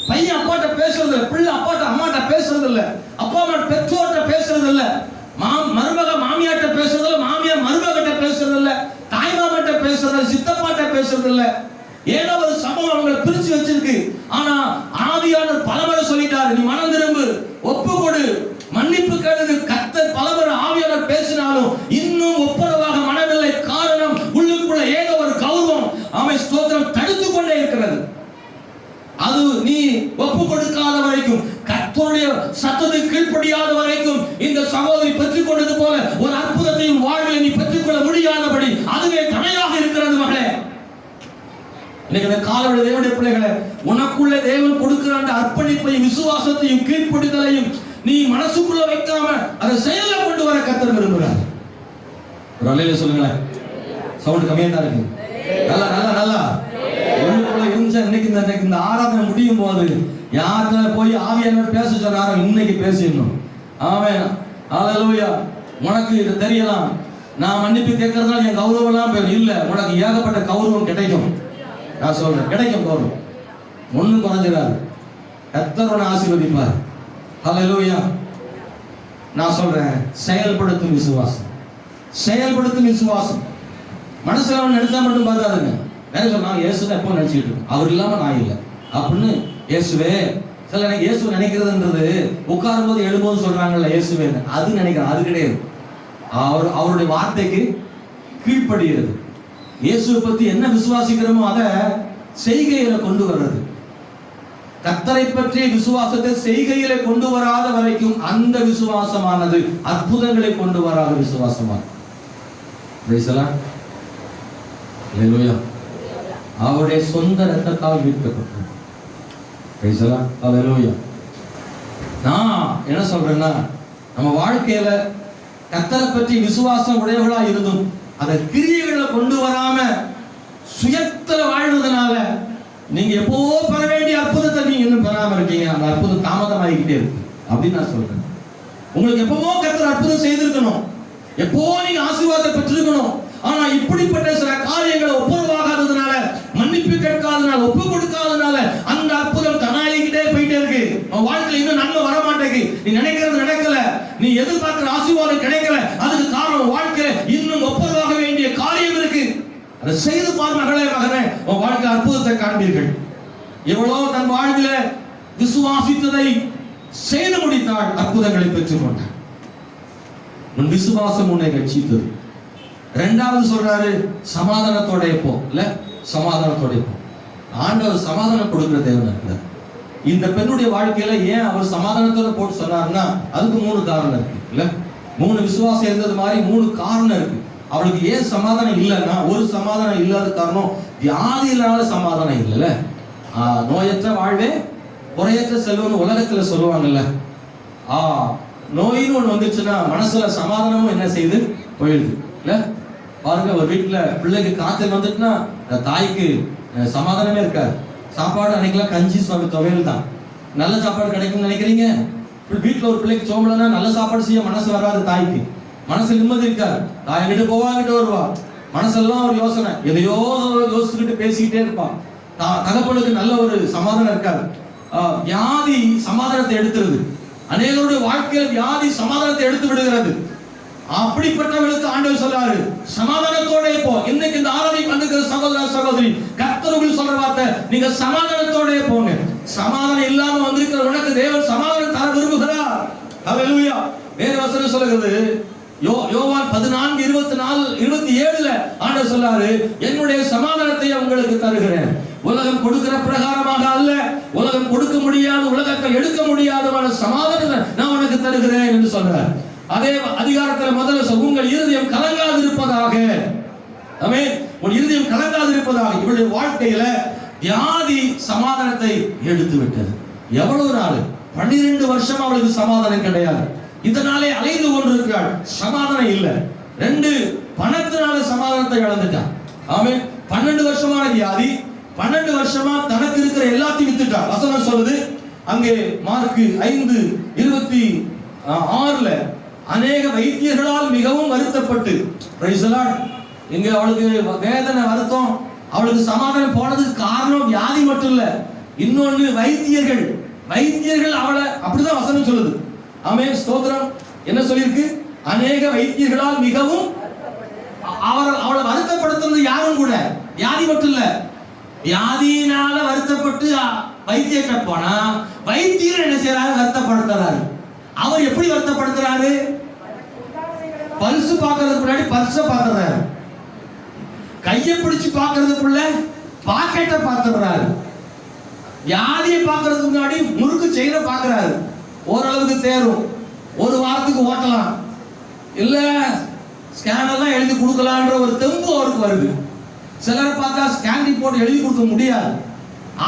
பையன் அப்பாட்ட பேசுறது இல்ல, பிள்ளை அம்மாட்ட பேசுறது இல்ல, அப்பா அம்மா பெற்றோர்கிட்ட பேசுறது இல்ல, மருமக மாமியாட்ட பேசுறது இல்ல, மாமியார் மருமகிட்ட பேசுறது இல்ல, தாய் மாமட்ட பேசுறது இல்ல, சித்தப்பாட்ட பேசுறது இல்ல. ஏதோ ஒரு சமூகம் அவங்களை பிரிச்சு வச்சிருக்கு. ஆனா ஆவியானவர் பலமுறை சொல்லிட்டாரு, நீ மனம் திரும்பு, ஒப்பு கொடு, மன்னிப்பு கேளு. கர்த்தர் பலமுறை ஆவியானவர் பேசினாலும் இன்னும் ஒப்புரவாக மனமில்லை. காரணம், உள்ளுக்குள்ள ஏதோ ஒரு கௌரவம் ஆமை ஸ்தோத்திரம் தடுத்து கொண்டே இருக்கிறது. அது நீ ஒப்பு கொடுக்காத வரைக்கும், கர்த்தருடைய சத்தத்துக்கு கீழ்ப்படியாத வரைக்கும் இந்த சகோதரி பெற்றுக் கொண்டது போல ஒரு அற்புதத்தையும் வாழ்வில் நீ பெற்றுக்கொள்ள முடியாதபடி அதுவே தடையாக இருக்கிறது. மகளே, இன்னைக்கு காலவழி தேவனுடைய பிள்ளைகளை, உனக்குள்ள தேவன் கொடுக்கிற அந்த அர்ப்பணிப்பையும் விசுவாசத்தையும் கீழ்ப்படிதலையும் நீ மனசுக்குள்ள வைக்காம அதை செயல்ல கொண்டு வர கர்த்தர் விரும்புகிறார். ஒரு அல்லேலூயா சொல்லுங்களேன். சவுண்ட் கம்மியா தான் இருக்கு. நல்லா நல்லா நல்லா உள்ளுக்குள்ள இருந்துச்சா. இன்னைக்கு இந்த ஆராதனை முடியும் போது யார்கிட்ட போய் ஆவியானவர் பேச சொன்னாரோ இன்னைக்கு பேசிடணும். ஆமென். அல்லேலூயா. உனக்கு இது தெரியலாம், நான் மன்னிப்பு கேட்கறதுனால என் கௌரவம் எல்லாம் போயிடும். இல்ல, உனக்கு ஏகப்பட்ட கௌரவம் கிடைக்கும். நான் சொல்றேன், கிடைக்கும் கௌரவம், ஒண்ணும் குறைஞ்சிடாது. கர்த்தர் உன்னை ஆசீர்வதிப்பார். ஹல்லேலூயா. நான் சொல்றேன், செயல்படுத்தும் விசுவாசம், செயல்படுத்தும் விசுவாசம். மனசுல அவன் நினைச்சா மட்டும் பார்த்தாதுங்க. வேற சொன்னாங்க, இயேசுதான் எப்போ நினைச்சிட்டு இருக்கு, அவர் இல்லாம நான் இல்லை அப்படின்னு. இயேசுவே, சில இயேசு நினைக்கிறதுன்றது உட்காரும் போது எழும்போது சொல்றாங்கல்ல இயேசுவே, அது நினைக்கிறேன், அது கிடையாது. அவருடைய வார்த்தைக்கு கீழ்ப்படுகிறது. இயேசுவை பத்தி என்ன விசுவாசிக்கிறோமோ அதை செய்கையில கொண்டு வர்றது. கர்த்தரை பற்றிய விசுவாசத்தை செய்கையில கொண்டு வராத வரைக்கும் அந்த விசுவாசமானது அற்புதங்களை கொண்டு வராத விசுவாசமானது. அவருடைய சொந்த இரத்தத்தால் மீட்கப்பட்டது. நான் என்ன சொல்றேன்னா, நம்ம வாழ்க்கையில கர்த்தரை பற்றி விசுவாசம் உடையவர்களா இருந்தும் அதை கிரியைகளை கொண்டு வராம சுயத்துல வாழ்வதனால நீங்க எப்போ பெற வேண்டிய அற்புதத்தை நீங்க இன்னும் பெறாம இருக்கீங்க. அந்த அற்புதம் தாமதமாகிக்கிட்டே இருக்கு அப்படின்னு நான் சொல்றேன். உங்களுக்கு எப்பவோ கர்த்தர் அற்புதம் செய்திருக்கணும், எப்போ நீங்க ஆசீர்வாதத்தை பெற்றிருக்கணும். ஆனா இப்படிப்பட்ட சில காரியங்களை ஒப்புரவாகாததுனால, மன்னிப்பு கேட்காததுனால, ஒப்பு கொடுக்காததுனால அந்த அற்புதம் தனாயிக்கிட்டே போயிட்டே இருக்கு. உன் வாழ்க்கையில இன்னும் நன்மை வர மாட்டேங்குது. நீ நினைக்கிறது நடக்கல, நீ எதிர்பார்க்கிற ஆசீர்வாதம் கிடைக்கல. அதுக்கு காரணம் வாழ்க்கையில அதை செய்து பார் மகளே மகனே, உன் வாழ்க்கை அற்புதத்தை காண்பீர்கள். எவ்வளோ தன் வாழ்வில விசுவாசித்ததை செய்து முடித்தாள், அற்புதங்களை பெற்றுக் கொண்டாள். உன் விசுவாசம் உன்னை ரட்சித்தது. இரண்டாவது சொல்றாரு, சமாதானத்தோட போ. இல்ல, சமாதானத்தோட போ. ஆண்டவர் சமாதானம் கொடுக்கிற தேவன் இருக்கிறார். இந்த பெண்ணுடைய வாழ்க்கையில ஏன் அவர் சமாதானத்தோட போட்டு சொன்னார்னா, அதுக்கு 3 காரணம் இருக்கு. இல்ல, 3 விசுவாசம் இருந்தது மாதிரி 3 காரணம் இருக்கு. அவளுக்கு ஏன் சமாதானம் இல்லைன்னா, ஒரு சமாதானம் இல்லாத காரணம் வியாதியினால சமாதானம் இல்லைல்ல. நோயற்ற வாழ்வே குறையற்ற செல்வம்னு உலகத்துல சொல்லுவாங்கல்ல. நோயின்னு ஒண்ணு வந்துச்சுன்னா மனசுல சமாதானமும் என்ன செய்யுது, போயிடுது. இல்ல, பாருங்க, ஒரு வீட்டுல பிள்ளைக்கு காய்ச்சல் வந்துட்டுனா தாய்க்கு சமாதானமே இருக்காது. சாப்பாடு அன்னைக்கெல்லாம் கஞ்சி துவையல் தான். நல்ல சாப்பாடு கிடைக்கும்னு நினைக்கிறீங்க? வீட்டுல ஒரு பிள்ளைக்கு சோம்பலன்னா நல்ல சாப்பாடு செய்ய மனசு வராது. தாய்க்கு மனசு நிம்மதி இருக்காது. தாய் கிட்ட போவாங்கிட்டு வருவா, மனசெல்லாம் ஒரு யோசனை, எதையோ யோசிச்சுக்கிட்டு பேசிக்கிட்டே இருப்பான். தகப்பனுக்கு நல்ல ஒரு சமாதானம் இருக்காது. வியாதி சமாதானத்தை எடுத்துருது. அநேகருடைய வாழ்க்கையில் வியாதி சமாதானத்தை எடுத்து விடுகிறது. அப்படிப்பட்டவர்களுக்கு ஆண்டவர் சொல்றாரு, சமாதானத்தோட போ. இன்னைக்கு இந்த ஆராதனைக்கு வந்திருக்கிற சகோதர சகோதரி, கர்த்தர் சொல்ற வார்த்தை, நீங்க சமாதானத்தோட போங்க. சமாதானம் இல்லாம வந்திருக்கிற உனக்கு தேவன் சமாதானம் தர விரும்புகிறார். ஹல்லேலூயா. வேற வசனம் சொல்லுகிறது, யோவான் 14:24-27 ஆண்டவர் சொல்றாரு, என்னுடைய சமாதானத்தை உங்களுக்கு தருகிறேன். உலகம் கொடுக்கிற பிரகாரமாக அல்ல, உலகம் கொடுக்க முடியாத, உலகத்தை எடுக்க முடியாதமான சமாதானத்தை நான் உனக்கு தருகிறேன் என்று சொல்றார். அதே அதிகாரத்தில் முதல்ல உங்கள் இருதயம் கலங்காது இருப்பதாக. ஆமென். உன் இருதயம் கலங்காது இருப்பதாக. இவளுடைய வாழ்க்கையில வியாதி சமாதானத்தை எடுத்து விட்டது. எவ்வளவு நாள்? 12 வருஷம் அவளுக்கு சமாதானம் கிடையாது. இதனாலே அலைந்து கொண்டிருக்கிறாள், சமாதானம் இல்ல. 2, பணத்தினால சமாதானத்தை இழந்துட்டான். ஆமென். 12 வருஷமான வியாதி, 12 வருஷமா தனக்கு இருக்கிற எல்லாத்தையும் வித்துட்டான். வசனம் சொல்லுது அங்கே மார்க் 5:26 அநேக வைத்தியர்களால் மிகவும் வருத்தப்பட்டு, பிரைஸ் தி லார்ட். இங்க அவளுக்கு வேதனை, வருத்தம், அவளுக்கு சமாதானம் போனதுக்கு காரணம் வியாதி மட்டும் இல்ல, இன்னொன்னு வைத்தியர்கள் அவளை, அப்படிதான் வசனம் சொல்லுது. ஆமென், ஸ்தோத்திரம். என்ன சொல்லியிருக்கு? அநேக வைத்தியர்களால் மிகவும் அவளை வருத்தப்படுத்துறது யாரும் கூட வியாதி மட்டும் இல்ல, வியாதியினால வருத்தப்பட்டு வைத்தியத்தை போனா வைத்தியர் என்ன செய்யறாரு? வருத்தப்படுத்துறாரு. அவர் எப்படி வருத்தப்படுத்துறாரு? பல்ஸ் பார்க்கறதுக்கு முன்னாடி பல்ஸ பார்த்துறாரு, கையை பிடிச்சு பார்க்கறதுக்குள்ள பாக்கெட்டை பார்த்துறாரு, வியாதியை பார்க்கறதுக்கு முன்னாடி முறுக்கு செயினை பார்க்கறாரு. ஓரளவுக்கு தேரும், ஒரு வாரத்துக்கு ஓட்டலாம், இல்ல ஸ்கேனெல்லாம் எழுதி கொடுக்கலான்ற ஒரு தெம்பு அவருக்கு வருது. சிலரை பார்த்தா ஸ்கேன் ரிப்போர்ட் எழுதி கொடுக்க முடியாது,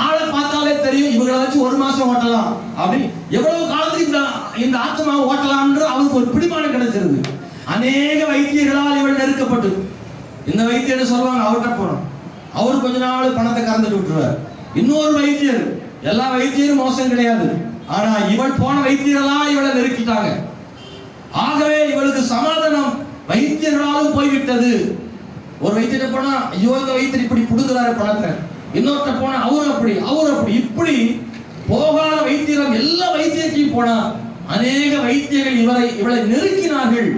ஆளை பார்த்தாலே தெரியும் இவங்களை வச்சு 1 மாசம் ஓட்டலாம் அப்படி, எவ்வளவு காலத்துக்கு இந்த ஆத்மாவை ஓட்டலாம்ன்ற அவருக்கு ஒரு பிடிமானம் கிடைச்சிருது. அநேக வைத்தியர்களால் இவள் நெருக்கப்பட்டு, இந்த வைத்தியர் சொல்லுவாங்க அவர்கிட்ட போனோம், அவரு கொஞ்ச நாள் பணத்தை கறந்துட்டு விட்டுருவார். இன்னொரு வைத்தியர், எல்லா வைத்தியரும் மோசம் கிடையாது, ஆனா இவள் போன வைத்தியர்களா இவளை நெருக்கிட்டாங்க. ஆகவே இவளுக்கு சமாதானம் வைத்தியர்களாலும் போய்விட்டது. ஒரு வைத்தியத்தை போனா, ஐயோ இந்த வைத்தியர் இப்படி புடுங்குறாரு பணத்தை, இன்னொருத்த போனா அவரு அப்படி இப்படி போகாத வைத்தியர்கள் எல்லா வைத்தியத்தையும் போனா அநேக வைத்தியர்கள் இவளை நெருக்கினார்கள்,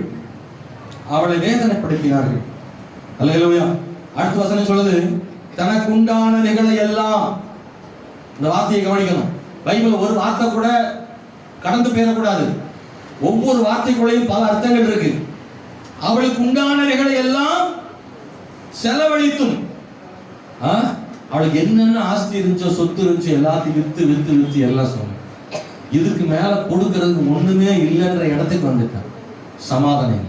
அவளை வேதனைப்படுத்தினார்கள். அல்லேலூயா. அடுத்த வசனம் சொல்லுது, தனக்கு உண்டானவைகளை எல்லாம், இந்த வார்த்தையை கவனிக்கணும். பைபிள் ஒரு வார்த்தை கூட கடந்து போயிடக்கூடாது. ஒவ்வொரு வார்த்தைக்குள்ளேயும் பல அர்த்தங்கள் இருக்கு. அவளுக்கு உண்டானவைகளை எல்லாம் செலவழித்தும், அவளுக்கு என்னென்ன ஆஸ்தி இருந்துச்சோ, சொத்து இருந்துச்சோ எல்லாத்தையும் வித்து எல்லாம் சொன்ன, இதுக்கு மேல கொடுக்கறதுக்கு ஒண்ணுமே இல்லைன்ற இடத்துக்கு வந்துட்டான். சமாதானம்,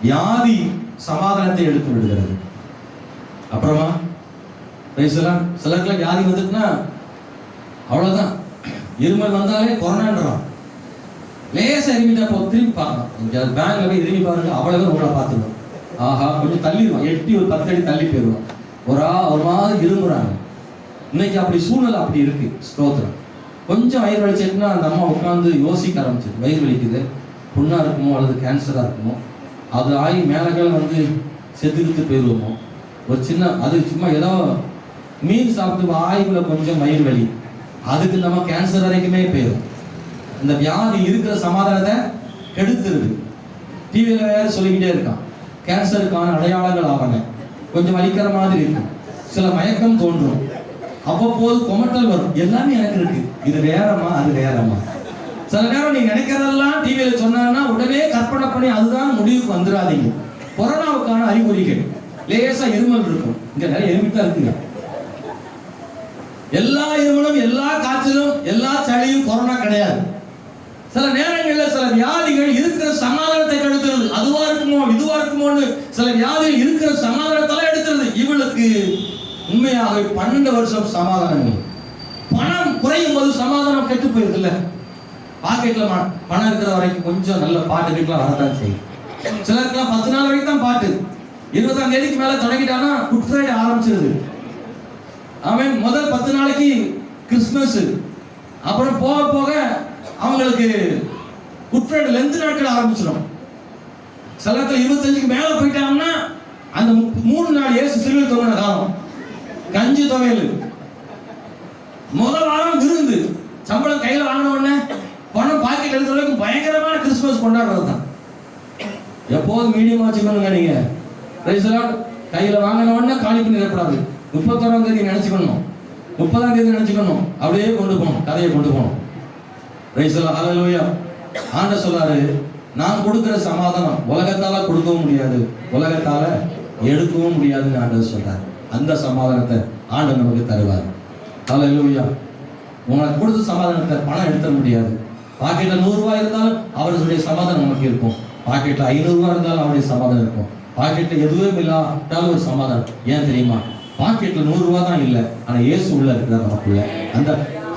வியாதி சமாதானத்தை எடுத்து விடுகிறது. அப்புறமா பேசலாம், சிலருக்குலாம் வியாதி வந்துட்டுனா அவ்வளவுதான், இருமல் வந்தாலே கொரோனான்றான். லேசா இருமிட்டா போ, திரும்பி பார்க்கலாம். பேங்க்ல போய் இருமி பாருங்க, அவ்வளவு உங்களை பார்த்துருவோம். ஆஹா, கொஞ்சம் தள்ளிடுவான், எட்டி ஒரு 10 அடி தள்ளி போயிடுவான். ஒரு மாதிரி இருமுறாங்க. இன்னைக்கு அப்படி சூழ்நிலை அப்படி இருக்கு. ஸ்தோத்திரம். கொஞ்சம் வயிறு வலிச்சுன்னா அந்த அம்மா உட்காந்து யோசிக்க ஆரம்பிச்சிருக்கு, வயிறு வலிக்குது, புண்ணா இருக்குமோ அல்லது கேன்சரா இருக்குமோ, அது ஆகி மேலகள் வந்து செத்துக்கிட்டு போயிடுவோமோ, ஒரு சின்ன அது சும்மா ஏதோ மீன் சாப்பிட்டு ஆய்வுல கொஞ்சம் வயிறு வலி, அதுக்கு நம்ம கேன்சர் வரைக்குமே போயிடும். இந்த வியாதி இருக்கிற சமாதானத்தை கெடுத்துருது. டிவியில வேற சொல்லிக்கிட்டே இருக்கான், கேன்சருக்கான அடையாளங்கள் ஆவன, கொஞ்சம் வலிக்கிற மாதிரி இருக்கும், சில மயக்கம் தோன்றும், அவ்வப்போது கொமட்டல் வரும். எல்லாமே எனக்கு இருக்கு, இது வேறமா அது வேறமா. சில நேரம் நீங்க நினைக்கிறதெல்லாம் டிவியில சொன்னா உடனே கற்பனை பண்ணி அதுதான் முடிவுக்கு வந்துடாதீங்க. கொரோனாவுக்கான அறிகுறிகள் லேசா இருமல் இருக்கும், இங்க நிறைய இருமிட்டா இருக்குங்க. எல்லா இருமலும் எல்லா காய்ச்சலும் எல்லா சளியும் கொரோனா கிடையாது. சில நேரங்களில் சில வியாதிகள் இருக்கிற சமாதானத்தை கெடுக்கிறது. அதுவா இருக்குமோ இதுவா இருக்குமோன்னு சில வியாதிகள் இருக்கிற சமாதானத்தெல்லாம் எடுக்கிறது. இவளுக்கு உண்மையாக 12 வருஷம் சமாதானம். பணம் குறையும் போது சமாதானம் கெட்டு போயிருது இல்ல. பாக்கெட்ல பணம் இருக்கிற வரைக்கும் கொஞ்சம் நல்ல பாட்டு கேட்கலாம், வரதான் செய்யும். சிலருக்குலாம் 10 நாள் வரைக்கும் தான் பாட்டு. 20ஆம் தேதிக்கு மேல தொடங்கிட்டானா குட் ஃப்ரைடே ஆரம்பிச்சிருது. அவன் முதல் 10 நாளைக்கு கிறிஸ்துமஸ், அப்புறம் போக போக அவங்களுக்கு குட் ஃப்ரைடே லெந்து நாட்கள் ஆரம்பிச்சிடும். சில நேரத்தில் 25க்கு மேல போயிட்டாங்கன்னா அந்த 3 நாள் இயேசு சிலுவையில் தொங்கின காலம், கஞ்சி துவையல், முதல் வாரம் விருந்து, சம்பளம் கையில் வாங்கின உடனே பணம் பாக்கெட் எடுக்கிற வரைக்கும் பயங்கரமான கிறிஸ்துமஸ் கொண்டாடுறது தான். எப்போதும் மீடியமா வச்சுக்கணுங்க. நீங்க கையில வாங்கின உடனே காலி பண்ணிடக்கூடாது. 31ஆம் தேதி நினைச்சுக்கணும், 30ஆம் தேதி நினைச்சுக்கணும், அப்படியே கொண்டு போகணும், கதையை கொண்டு போகணும். ஹல்லேலூயா. ஆண்டவர் சொல்றாரு, நான் கொடுக்கிற சமாதானம் உலகத்தால கொடுக்கவும் முடியாது, உலகத்தால எடுக்கவும் முடியாதுன்னு ஆண்டவர் சொல்றாரு. அந்த சமாதானத்தை ஆண்டவர் நமக்கு தருவார். ஹல்லேலூயா. உங்களுக்கு கொடுத்த சமாதானத்தை பணம் எடுத்துட முடியாது. பாக்கெட்ல 100 ரூபாய் இருந்தாலும் அவருடைய சமாதானம் நமக்கு இருக்கும். பாக்கெட்ல 500 ரூபாய் இருந்தாலும் அவருடைய சமாதானம் இருக்கும். பாக்கெட்ல எதுவும் இல்லாட்டாலும் ஒரு சமாதானம். ஏன் தெரியுமா? பாக்கெட்ல 100 ரூபாய் தான் இல்லை, ஆனா இயேசு உள்ள இருக்கிறார் நமக்குள்ள.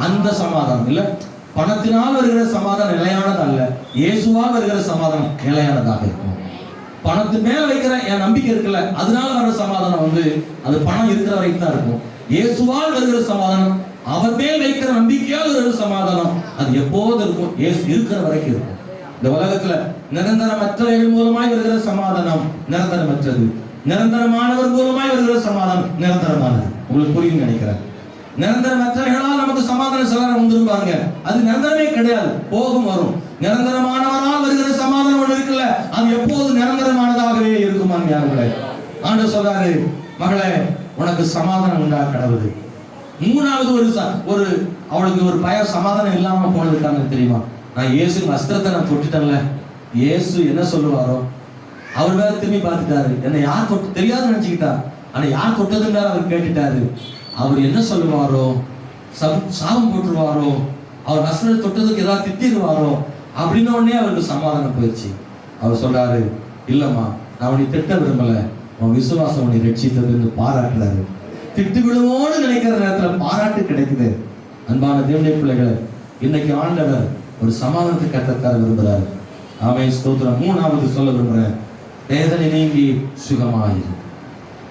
அந்த சமாதானம் இல்ல. பணத்தினால் வருகிற சமாதானம் நிலையானது அல்ல, இயேசுவால் வருகிற சமாதானம் நிலையானதாக இருக்கும். பணத்து மேல வைக்கிற என் நம்பிக்கை இருக்குல்ல, அதனால வர்ற சமாதானம் அது பணம் இருக்கிற வரைக்கும் தான் இருக்கும். இயேசுவால் வருகிற சமாதானம், அவர் மேல் வைக்கிற நம்பிக்கையால் வருகிற சமாதானம், அது எப்போது இருக்கும்? இயேசு இருக்கிற வரைக்கும் இருக்கும். இந்த உலகத்துல நிரந்தரமற்றவர்கள் மூலமாய் வருகிற சமாதானம் நிரந்தரமற்றது, நிரந்தரமானவர் மூலமாய் வருகிற சமாதானம் நிரந்தரமானது. உங்களுக்கு புரியும் நினைக்கிறேன். நிரந்தரமற்றவர்களால் நமக்கு சமாதானம் சிலர் வந்துருப்பாங்க, அது நிரந்தரமே கிடையாது, போகும் வரும். நிரந்தரமானவரால் வருகிற சமாதானம் ஒன்று இருக்குல்ல, அது எப்போது நிரந்தரமானதாகவே இருக்குமான்னு யாருங்களே. ஆண்டவர் சொல்றாரு, மகளே உனக்கு சமாதானம் உண்டா கடவுள். 3வது ஒரு அவளுக்கு ஒரு சமாதானம் இல்லாம போனதுக்கான தெரியுமா? நான் இயேசு வஸ்திரத்தை நான் தொட்டுட்டேன்ல, இயேசு என்ன சொல்லுவாரோ அவர் வேற திரும்பி பார்த்துட்டாரு. என்ன யார் தொட்டு தெரியாதுன்னு நினைச்சுக்கிட்டா, ஆனா யார் தொட்டதுன்னு அவர் கேட்டுட்டாரு. அவர் என்ன சொல்லுவாரோ, சாபம் போட்டுருவாரோ, அவர் வஸ்திரத்தை தொட்டதுக்கு ஏதாவது திட்டிடுவாரோ அப்படின்னு உடனே அவருக்கு சமாதானம் போயிடுச்சு. அவர் சொல்றாரு, இல்லம்மா நான் உன்னை திட்ட விரும்பல, உன் விசுவாசம் உன்னை ரட்சித்ததுன்னு பாராட்டுறாரு. திட்டு விழுவோன்னு நினைக்கிற நேரத்துல பாராட்டு கிடைக்குது. அன்பான தேவனுடைய பிள்ளைகளை, இன்னைக்கு ஆண்டவர் ஒரு சமாதானத்தை கற்றுத்தர விரும்புகிறார். ஆமென், ஸ்தோத்திரம். 3வது சொல்ல விரும்புகிறேன், வேதனை நீங்கி சுகமாயிரு.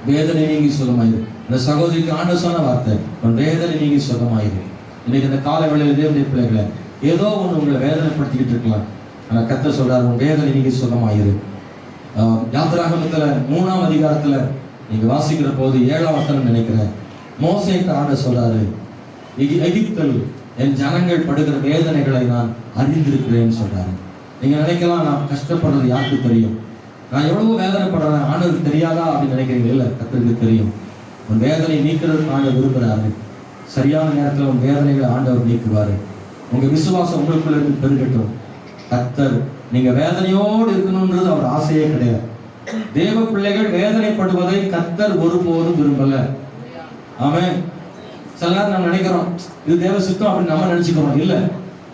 வேதனை நீங்கி சுகமாயிரு. இந்த சகோதரிக்கு ஆண்டவர் சொன்ன வார்த்தை, உன் வேதனை நீங்கி சுகமாயிரு. இன்னைக்கு இந்த கால வேளையில தேவனுடைய பிள்ளைகளை, ஏதோ ஒன்று உங்களை வேதனைப்படுத்திக்கிட்டு இருக்கலாம், ஆனா கர்த்தர் சொல்றாரு, உன் வேதனை நீங்கி சுகமாயிரு. யாத்திராகமத்துல 3ஆம் அதிகாரத்துல நீங்க வாசிக்கிற போது 7ஆம் வசனம் நினைக்கிறேன், மோசேக்கு ஆண்டவர் சொல்றாரு, எகிப்தில் என் ஜனங்கள் படுகிற வேதனைகளை நான் அறிந்திருக்கிறேன்னு சொல்றாரு. நீங்க நினைக்கலாம், நான் கஷ்டப்படுறது யாருக்கு தெரியும், நான் எவ்வளவு வேதனைப்படுறேன் ஆண்டவருக்கு தெரியாதா அப்படின்னு நினைக்கிறீங்க. இல்லை, கர்த்தருக்கு தெரியும். உன் வேதனை நீக்கிறதுக்கு ஆண்டவர் விரும்புகிறாரு. சரியான நேரத்தில் உன் வேதனைகளை ஆண்டவர் நீக்குவாரு. உங்க விசுவாசம் உங்களுக்குள்ள இருந்து பெருகட்டும். கர்த்தர் நீங்க வேதனையோடு இருக்கணும்ன்றது அவர் ஆசையே கிடையாது. தேவ பிள்ளைகள் வேதனைப்படுவதை கர்த்தர் ஒருபோதும் விரும்பல. ஆமென். சில நேரம் நம்ம நினைக்கிறோம், இது தேவ சித்தம் அப்படின்னு நம்ம நினைச்சுக்கிறோம். இல்லை,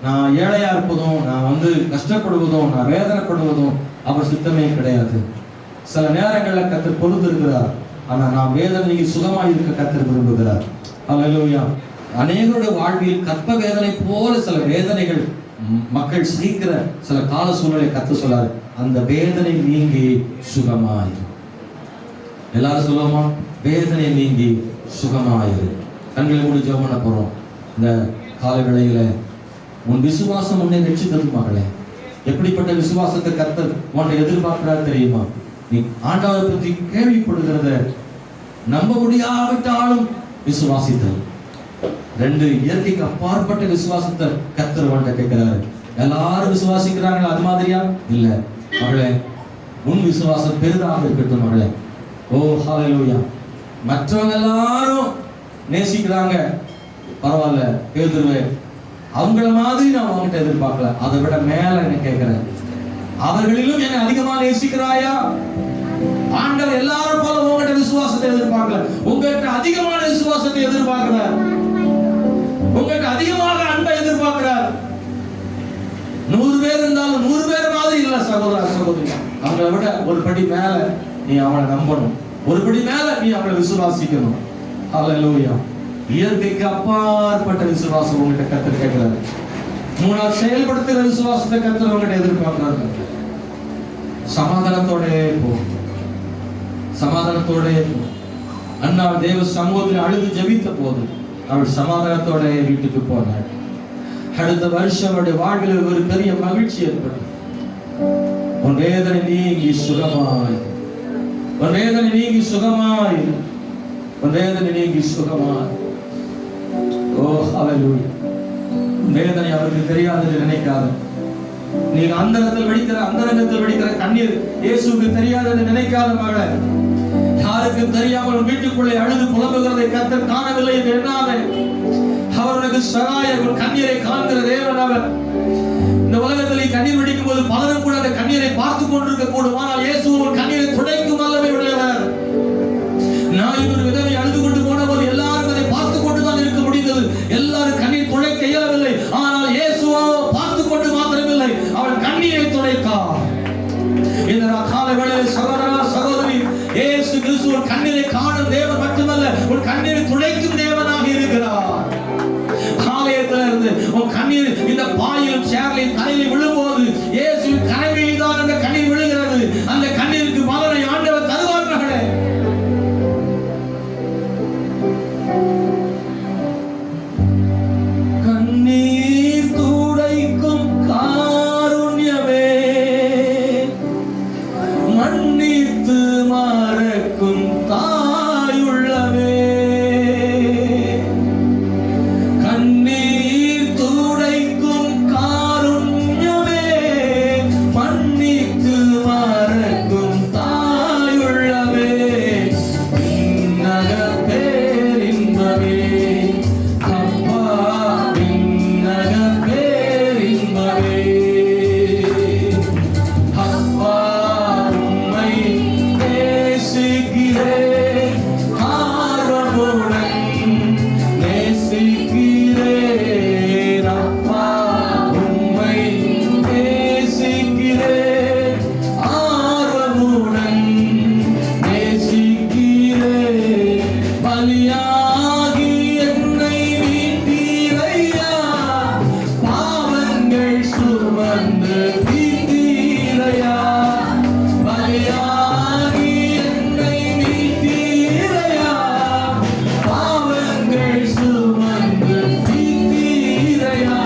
நான் ஏழையா இருப்பதும், நான் கஷ்டப்படுவதும், நான் வேதனைப்படுவதும் அவர் சித்தமே கிடையாது. சில நேரங்களில் கர்த்தர் பொறுத்து இருக்கிறார், ஆனா நான் வேதனைக்கு சுகமாய் இருக்க கர்த்தர் விரும்புகிறார். அல்லேலூயா. அநேகருடைய வாழ்வில் கற்ப வேதனை போல சில வேதனைகள் மக்கள் சகிக்கிற சில கால சூழ்நிலை கர்த்தர் சொல்றாரு, அந்த வேதனை நீங்கி சுகமாயிரு. எல்லாரும் சொல்லுவோமா? வேதனை நீங்கி சுகமாயிரு. கண்களை மூடி ஜெபம் பண்ண போறோம். இந்த கால வேளையில உன் விசுவாசம் உன்னை ரட்சித்தது மகளே. எப்படிப்பட்ட விசுவாசத்தை கர்த்தர் உன்னை எதிர்பார்க்கிறார் தெரியுமா? நீ ஆண்டவரை பற்றி கேள்விப்படுகிறத நம்ப முடியாவிட்டாலும் விசுவாசித்தல். 2 இயற்கைக்கு அப்பாற்பட்ட விசுவாசத்தை கர்த்தர் உன்கிட்ட கேட்கிறாரு. எல்லாரும் விசுவாசிக்கிறாங்களா அது மாதிரியா? இல்ல மகளே, உன் விசுவாசம் பெரிதாக இருக்கட்டும் மகளே. ஓ ஹல்லேலூயா. மற்றவங்க எல்லாரும் நேசிக்கிறாங்க, பரவாயில்ல, பேதுருவே அவங்கள மாதிரி நான் உங்ககிட்ட எதிர்பார்க்கல, அதை விட மேல என்ன கேட்கிறேன், அவர்களிலும் என்னை அதிகமா நேசிக்கிறாயா? ஆண்டவர் எல்லாரும் போல உங்ககிட்ட விசுவாசத்தை எதிர்பார்க்கல, உங்ககிட்ட அதிகமான விசுவாசத்தை எதிர்பார்க்கிறார், உங்ககிட்ட அதிகமாக அன்பை எதிர்பார்க்கிறார். 100 பேர் இருந்தாலும் 100 பேர் மாதிரி இல்ல சகோதர சகோதரி, அவங்கள விட ஒரு படி மேல நீ அவளை நம்பணும், ஒரு படி மேல நீ அவளை விசுவாசிக்கணும். ஹல்லேலூயா. இயற்கைக்கு அப்பாற்பட்ட விசுவாசம் உங்ககிட்ட கர்த்தர் கேட்கிறாரு. 3 செயல்படுத்துகிற விசுவாசத்தை கர்த்தர் உங்ககிட்ட எதிர்பார்க்கிறாரு. சமாதானத்தோட போ, சமாதானத்தோட போ. அண்ணா தேவ சமூகத்தில் அழுது ஜெபித்த போது அவள் சமாதானத்தோட வீட்டுக்கு போனாள். அடுத்த வருஷம் அவருடைய வாழ்வில் ஒரு பெரிய மகிழ்ச்சி ஏற்பட்டது. உன் வேதனை நீங்கி சுகமாய், உன் வேதனை நீங்கி சுகமாய், உன் வேதனை நீங்கி சுகமாய். ஓ ஹல்லேலூயா. வேதனை அவருக்கு தெரியாது நினைக்காத, நீங்க அந்தரத்தில் வெடிக்கிற கண்ணீர் இயேசுவுக்கு தெரியாதது நினைக்காத மகளே. யாருக்கு தெரியாமல் வீட்டுக்குள்ளே அழுது புலம்புகிறதை கர்த்தர் காணவில்லை என்று எண்ணாதே. அவர் உனக்கு சகாயம், கண்ணீரை காண்கிற தேவன் அவர். இந்த உலகத்தில் கண்ணீர் வெடிக்கும் போது பலரும் கூட அந்த கண்ணீரை பார்த்து கொண்டிருக்க கூடும், ஆனால் இயேசு உன் கண்ணீரை துடைக்கும் வல்லமை உடையவர். நான் ஒரு விதவை அழுது கொண்டு போன போது எல்லாரும் அதை பார்த்து கொண்டுதான் இருக்க முடிந்தது, எல்லாரும் கண்ணீர் துடைக்க இயலவில்லை. ஆனால் இயேசுவோ பார்த்து கொண்டு மாத்திரமில்லை, அவள் கண்ணீரை துடைத்தார். இந்த கால வேளையில் சகோதரா சகோதரி, இயேசு கிறிஸ்து ஒரு கண்ணீரை காணும் தேவன் மட்டுமல்ல, ஒரு கண்ணீரை துடைக்கும் தேவனாக இருக்கிறார். காலையத்துல இருந்து உன் கண்ணீர் இந்த பாயிலும் சேர்லையும் தலையில் விழும்போது இயேசுவின் கரங்களில் தான் அந்த கண்ணீர் விழுகிறது. அந்த கண்ணீருக்கு பலனை ஆண்டவர் தருவார் மகளே. கண்ணீர் துடைக்கும் காருண்யமே, மன்னித்து மறக்கும் தாயுள்ளவே. கண்ணீர் துடைக்கும் காருண்யமே, மன்னித்து மறக்கும் தாயுள்ளவே. விண்ணக பேரின்பமே அப்பா, விண்ணக பேரின்பமே அப்பா, உம்மை நேசிக்கிறேன் ஆர்வமுடன், நேசிக்கிறேன் அப்பா, உம்மை நேசிக்கிறேன் ஆர்வமுடன், நேசிக்கிறேன். பலியாகி என்னை மீட்டீரையா, பாவங்கள் சுமந்து தீர்த்தீரையா. பலியாகி என்னை மீட்டீரையா, பாவங்கள் சுமந்து தீர்த்தீரையா.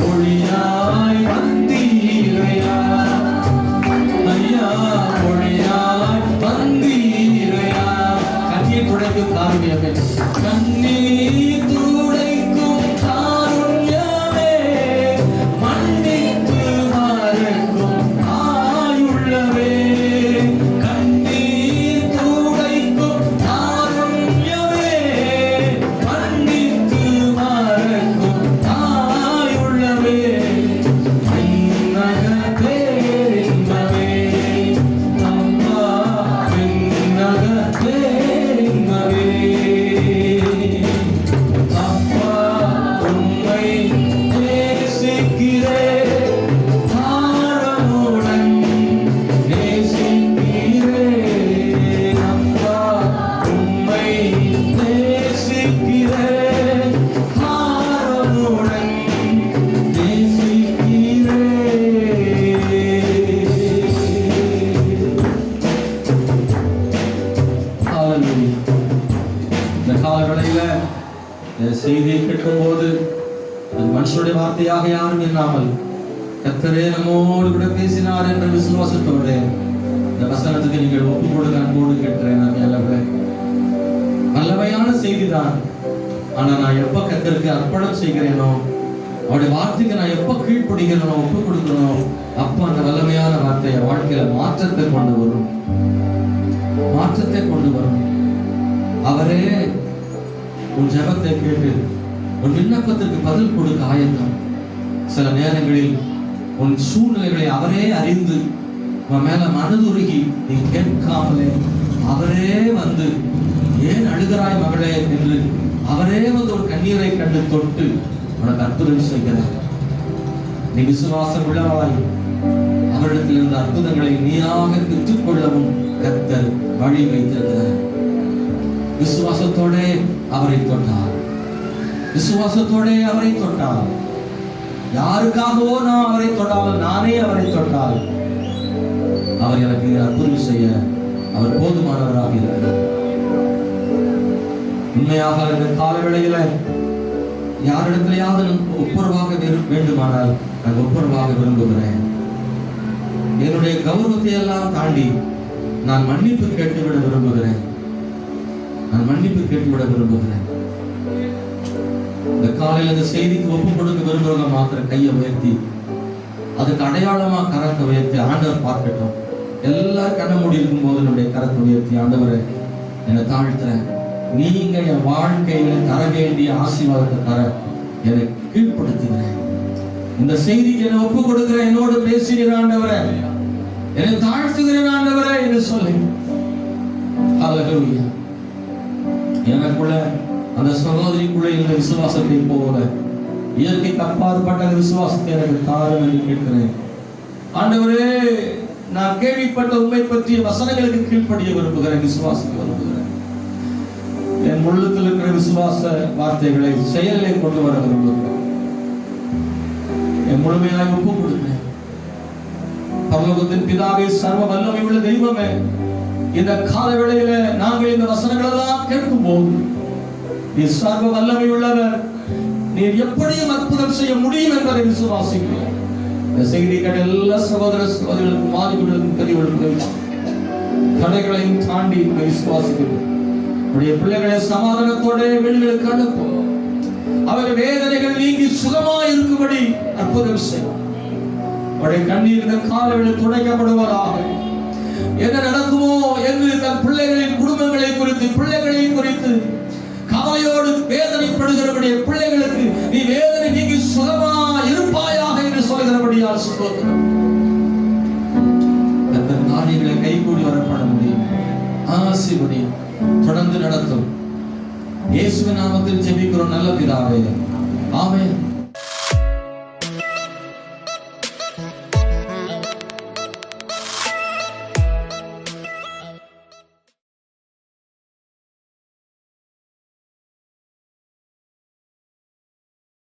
ஒளியாய் வந்தீரையா ஐயா, ஒளியாய் வந்தீரையா. கண்ணீர் துடைக்கும் காருண்யமே, கண்ணீர் துடைக்கும் காருண்யமே, மன்னித்து மறக்கும் தாயுள்ளவே. கண்ணீர் துடைக்கும் காருண்யமே, மன்னித்து மறக்கும் தாயுள்ளவே. விண்ணக பேரின்பமே அம்மா, விண்ணக பேரின்பமே அப்பா, உம்மை நேசிக்கிறேன் ஆர்வமுடன், நேசிக்கிறேன் அப்பா, உம்மை நேசிக்கிறேன் ஆர்வமுடன், நேசிக்கிறேன். ஹல்லேலூயா. இந்த காலவேளையில இந்த செய்தியை கேட்கும்போது அது மனுஷனுடைய வார்த்தையாக யாரும் இல்லாமல் கர்த்தரே நம்மோடு கூட பேசினார் என்ற விசுவாசத்தோடு இந்த வசனத்துக்கு நீங்கள் ஒப்பு கொடுங்க அன்போடு கேட்கிறேன். நல்லவையான செய்திதான், ஆனா நான் எப்ப கர்த்தருக்கு அர்ப்பணம் செய்கிறேனோ, அவருடைய வார்த்தைக்கு நான் எப்ப கீழ்ப்படுகிறேனோ, ஒப்பு கொடுக்கிறனோ, அப்ப அந்த வல்லமையான வார்த்தையை வாழ்க்கையில மாற்றத்தை கொண்டு வரும். மாற்றத்தை கொண்டு வரும். அவரே உன் ஜெபத்தை கேட்டு உன் விண்ணப்பத்திற்கு பதில் கொடுக்க ஆயத்தம். சில நேரங்களில் உன் சூழ்நிலைகளை அவரே அறிந்து உன் மேல மனதுருகி நீ கேட்காமலே அவரே வந்து, ஏன் அழுகிறாய் மகளே என்று அவரே வந்து ஒரு கண்ணீரை கண்டு தொட்டு உனக்கு அற்புதம் செய்கிறார். நீ விசுவாசம் உள்ளவாய் அவரிடத்தில் இருந்த அற்புதங்களை நீயாக பெற்றுக்கொள்ளவும் கர்த்தர் வழி வைத்திருக்கிறார். விசுவாசத்தோட அவரை தொட்டார், விசுவாசத்தோட அவரை தொட்டார். யாருக்காகவோ நான் அவரை தொட்டாலும், நானே அவரை தொட்டால் அவர் எனக்கு அற்புதம் செய்ய அவர் போதுமானவராக இருக்கிறார். உண்மையாக இந்த காலவேளையில யாரிடத்திலேயாவது ஒப்புரவாக வேண்டுமானால் நான் ஒப்புரவாக விரும்புகிறேன். என்னுடைய கௌரவத்தை எல்லாம் தாண்டி நான் மன்னிப்பு கேட்டுவிட விரும்புகிறேன். நான் மன்னிப்பு கேட்டுவிட விரும்புகிறேன். இந்த காலையில் இந்த செய்திக்கு ஒப்பு கொடுக்க விரும்புகிறவங்க மாத்திரம் கையை உயர்த்தி, அதுக்கு அடையாளமா கரத்தை உயர்த்தி ஆண்டவர் பார்க்கட்டும். எல்லாரும் கண்ண மூடி இருக்கும் போது நம்முடைய கரத்தை உயர்த்தி, ஆண்டவரை என்னை தாழ்த்துறேன், நீங்க என் வாழ்க்கையில தர வேண்டிய ஆசீர்வாதத்தை தர என்னை கீழ்ப்படுத்துகிறேன். இந்த செய்திக்கு என்னை ஒப்பு கொடுக்கிறேன், என்னோடு பேசுகிறேன் ஆண்டவரை, என்னை தாழ்த்துகிறேன் ஆண்டவரை என்று சொல்லி ஹல்லேலூயா. எனக்குள்ள அந்த சகோதரிக்குள்ள இந்த விசுவாசத்தை போல இயற்கைக்கு அப்பாற்பட்ட விசுவாசத்தை எனக்கு தாரும் என்று கேட்கிறேன். ஆண்டவரே, நான் கேள்விப்பட்ட உண்மை பற்றிய வசனங்களுக்கு கீழ்ப்படிய விரும்புகிறேன், விசுவாசிக்க விரும்புகிறேன். என் உள்ளத்தில் இருக்கிற விசுவாச வார்த்தைகளை செயலிலே கொண்டு வர விரும்புகிறேன். என் முழுமையாக ஒப்பு கொடுக்கிறேன். பரலோகத்தின் பிதாவே, சர்வ வல்லமை உள்ள தெய்வமே, இந்த கால வேளையில நாங்கள் இந்த வசனங்கள் எல்லாம் கேட்கும் போது நீ சர்வ வல்லமை உள்ளவர், நீர் எப்படியும் அற்புதம் செய்ய முடியும் என்பதை விசுவாசிக்கிறோம். இந்த செய்திகள் எல்லா சகோதர சகோதரிகளுக்கும் மாணவர்களுக்கும் பெரியவர்களுக்கும் தடைகளையும் தாண்டி விசுவாசிக்கிறோம். உடைய பிள்ளைகளை சமாதானத்தோட வெளிகளுக்கு அனுப்பும். அவர் வேதனைகள் நீங்கி சுகமாய் இருக்கும்படி அற்புதம் செய்யும். உடைய கண்ணீர் இந்த காலவெளியில் துடைக்கப்படுவதாக. என்ன நடக்குமோ என்று தன் பிள்ளைகளின் குடும்பங்களை குறித்து, பிள்ளைகளையும் குறித்து கவலையோடு வேதனைப்படுகிறவருடைய பிள்ளைகளுக்கு நீ வேதனை நீங்கி சுகமா இருப்பாயாக என்று சொல்கிறபடியால் ஸ்தோத்திரம். தன் காரியங்களை கைகூடி வரப்பட முடியும், ஆசீர்வதியும், தொடர்ந்து நடத்தும். இயேசுவின் நாமத்தில் ஜெபிக்கிறோம் நல்ல பிதாவே, ஆமென்.